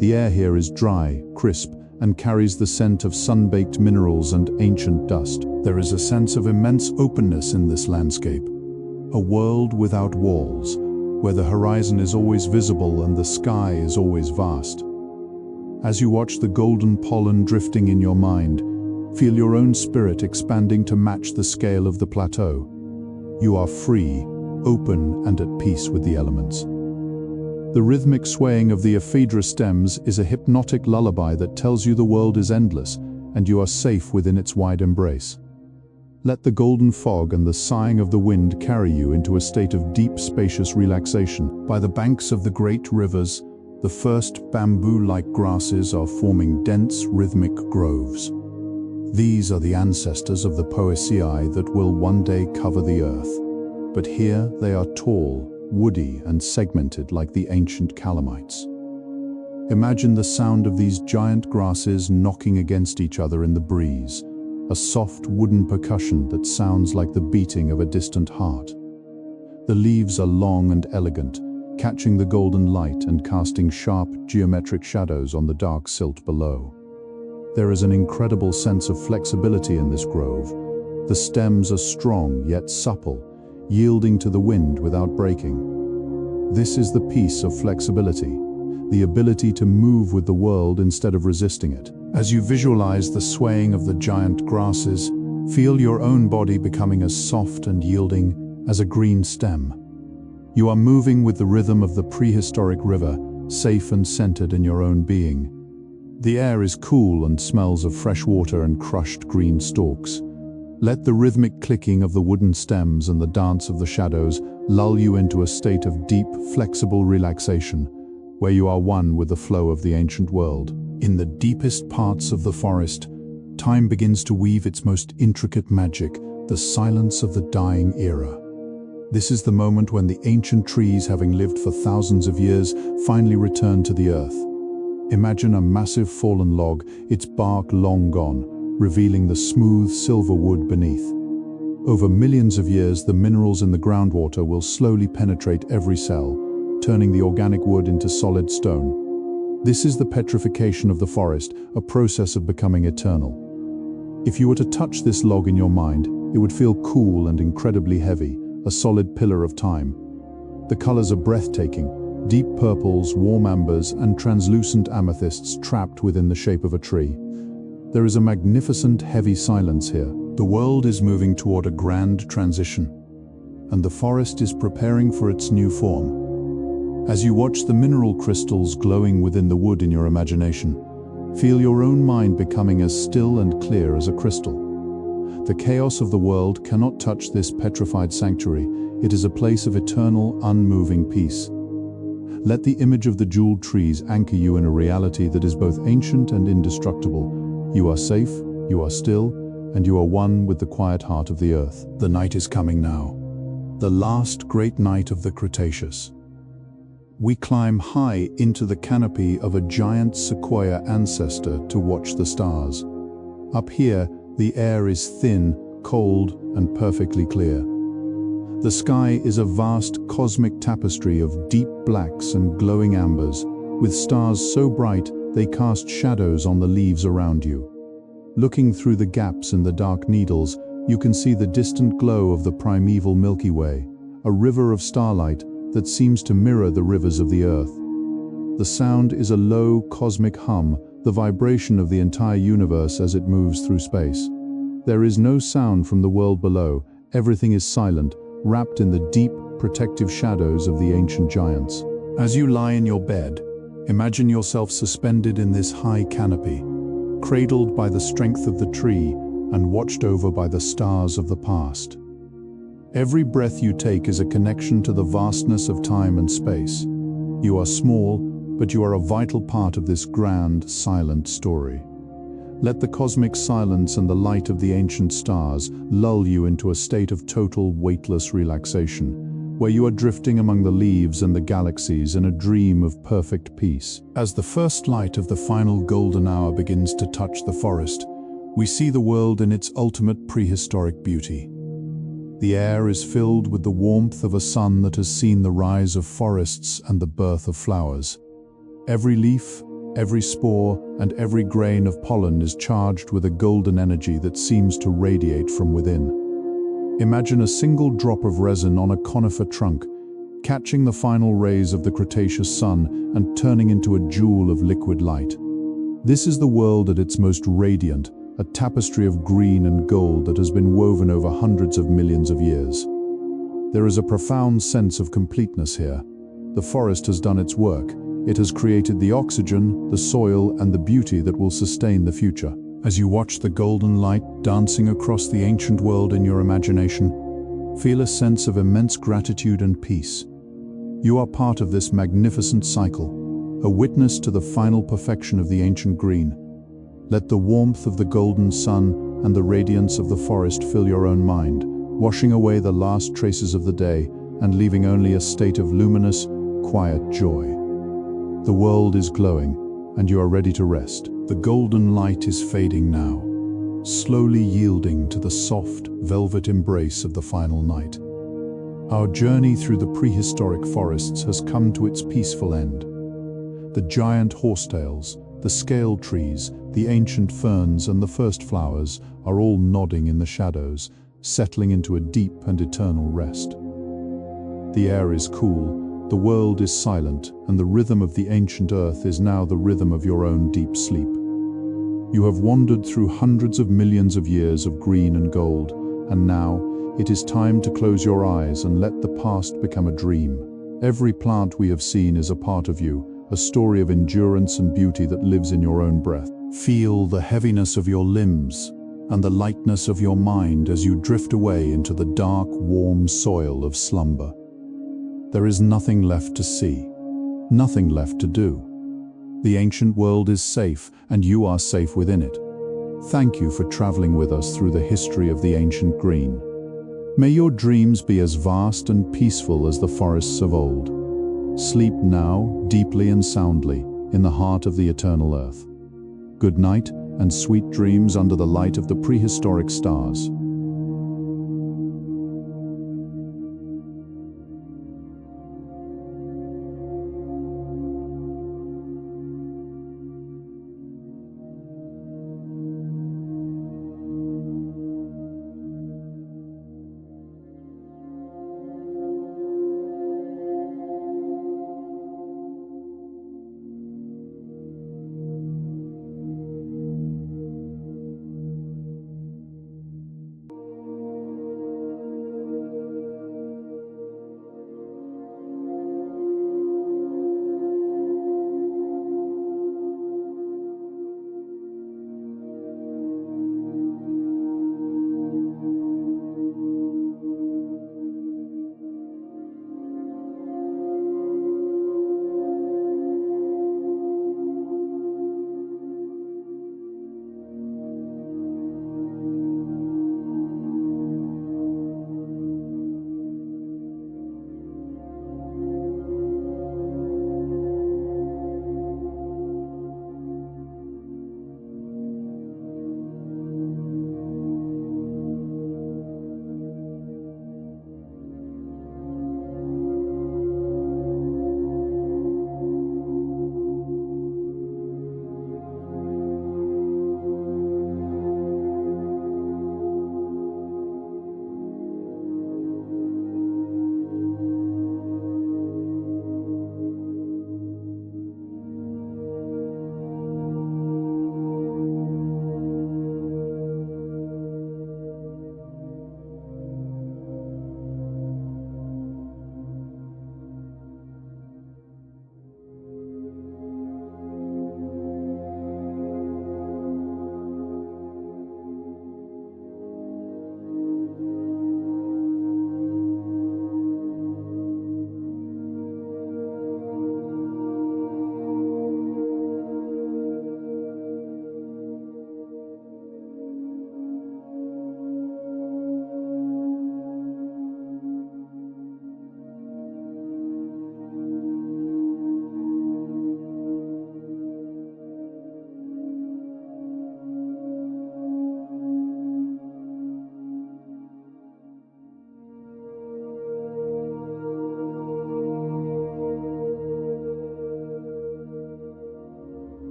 The air here is dry, crisp, and carries the scent of sun-baked minerals and ancient dust. There is a sense of immense openness in this landscape, a world without walls, where the horizon is always visible and the sky is always vast. As you watch the golden pollen drifting in your mind, feel your own spirit expanding to match the scale of the plateau. You are free, open, and at peace with the elements. The rhythmic swaying of the ephedra stems is a hypnotic lullaby that tells you the world is endless and you are safe within its wide embrace. Let the golden fog and the sighing of the wind carry you into a state of deep, spacious relaxation. By the banks of the great rivers, the first bamboo-like grasses are forming dense, rhythmic groves. These are the ancestors of the poaceae that will one day cover the earth. But here they are tall, woody, and segmented like the ancient calamites. Imagine the sound of these giant grasses knocking against each other in the breeze, a soft wooden percussion that sounds like the beating of a distant heart. The leaves are long and elegant, catching the golden light and casting sharp, geometric shadows on the dark silt below. There is an incredible sense of flexibility in this grove. The stems are strong yet supple, yielding to the wind without breaking. This is the peace of flexibility, the ability to move with the world instead of resisting it. As you visualize the swaying of the giant grasses, feel your own body becoming as soft and yielding as a green stem. You are moving with the rhythm of the prehistoric river, safe and centered in your own being. The air is cool and smells of fresh water and crushed green stalks. Let the rhythmic clicking of the wooden stems and the dance of the shadows lull you into a state of deep, flexible relaxation, where you are one with the flow of the ancient world. In the deepest parts of the forest, time begins to weave its most intricate magic, the silence of the dying era. This is the moment when the ancient trees, having lived for thousands of years, finally return to the earth. Imagine a massive fallen log, its bark long gone, revealing the smooth silver wood beneath. Over millions of years, the minerals in the groundwater will slowly penetrate every cell, turning the organic wood into solid stone. This is the petrification of the forest, a process of becoming eternal. If you were to touch this log in your mind, it would feel cool and incredibly heavy, a solid pillar of time. The colors are breathtaking, deep purples, warm ambers, and translucent amethysts trapped within the shape of a tree. There is a magnificent, heavy silence here. The world is moving toward a grand transition, and the forest is preparing for its new form. As you watch the mineral crystals glowing within the wood in your imagination, feel your own mind becoming as still and clear as a crystal. The chaos of the world cannot touch this petrified sanctuary. It is a place of eternal, unmoving peace. Let the image of the jeweled trees anchor you in a reality that is both ancient and indestructible. You are safe, you are still, and you are one with the quiet heart of the earth. The night is coming now, the last great night of the Cretaceous. We climb high into the canopy of a giant sequoia ancestor to watch the stars. Up here, the air is thin, cold, and perfectly clear. The sky is a vast cosmic tapestry of deep blacks and glowing ambers, with stars so bright they cast shadows on the leaves around you. Looking through the gaps in the dark needles, you can see the distant glow of the primeval Milky Way, a river of starlight that seems to mirror the rivers of the earth. The sound is a low cosmic hum, the vibration of the entire universe as it moves through space. There is no sound from the world below, Everything is silent, wrapped in the deep, protective shadows of the ancient giants. As you lie in your bed, imagine yourself suspended in this high canopy, cradled by the strength of the tree and watched over by the stars of the past. Every breath you take is a connection to the vastness of time and space. You are small, but you are a vital part of this grand, silent story. Let the cosmic silence and the light of the ancient stars lull you into a state of total, weightless relaxation, where you are drifting among the leaves and the galaxies in a dream of perfect peace. As the first light of the final golden hour begins to touch the forest, we see the world in its ultimate prehistoric beauty. The air is filled with the warmth of a sun that has seen the rise of forests and the birth of flowers. Every leaf, every spore, and every grain of pollen is charged with a golden energy that seems to radiate from within. Imagine a single drop of resin on a conifer trunk, catching the final rays of the Cretaceous sun and turning into a jewel of liquid light. This is the world at its most radiant, a tapestry of green and gold that has been woven over hundreds of millions of years. There is a profound sense of completeness here. The forest has done its work. It has created the oxygen, the soil, and the beauty that will sustain the future. As you watch the golden light dancing across the ancient world in your imagination, feel a sense of immense gratitude and peace. You are part of this magnificent cycle, a witness to the final perfection of the ancient green. Let the warmth of the golden sun and the radiance of the forest fill your own mind, washing away the last traces of the day and leaving only a state of luminous, quiet joy. The world is glowing, and you are ready to rest. The golden light is fading now, slowly yielding to the soft, velvet embrace of the final night. Our journey through the prehistoric forests has come to its peaceful end. The giant horsetails, the scale trees, the ancient ferns, and the first flowers are all nodding in the shadows, settling into a deep and eternal rest. The air is cool, the world is silent, and the rhythm of the ancient earth is now the rhythm of your own deep sleep. You have wandered through hundreds of millions of years of green and gold, and now it is time to close your eyes and let the past become a dream. Every plant we have seen is a part of you, a story of endurance and beauty that lives in your own breath. Feel the heaviness of your limbs and the lightness of your mind as you drift away into the dark, warm soil of slumber. There is nothing left to see, nothing left to do. The ancient world is safe, and you are safe within it. Thank you for traveling with us through the history of the ancient green. May your dreams be as vast and peaceful as the forests of old. Sleep now, deeply and soundly, in the heart of the eternal earth. Good night, and sweet dreams under the light of the prehistoric stars.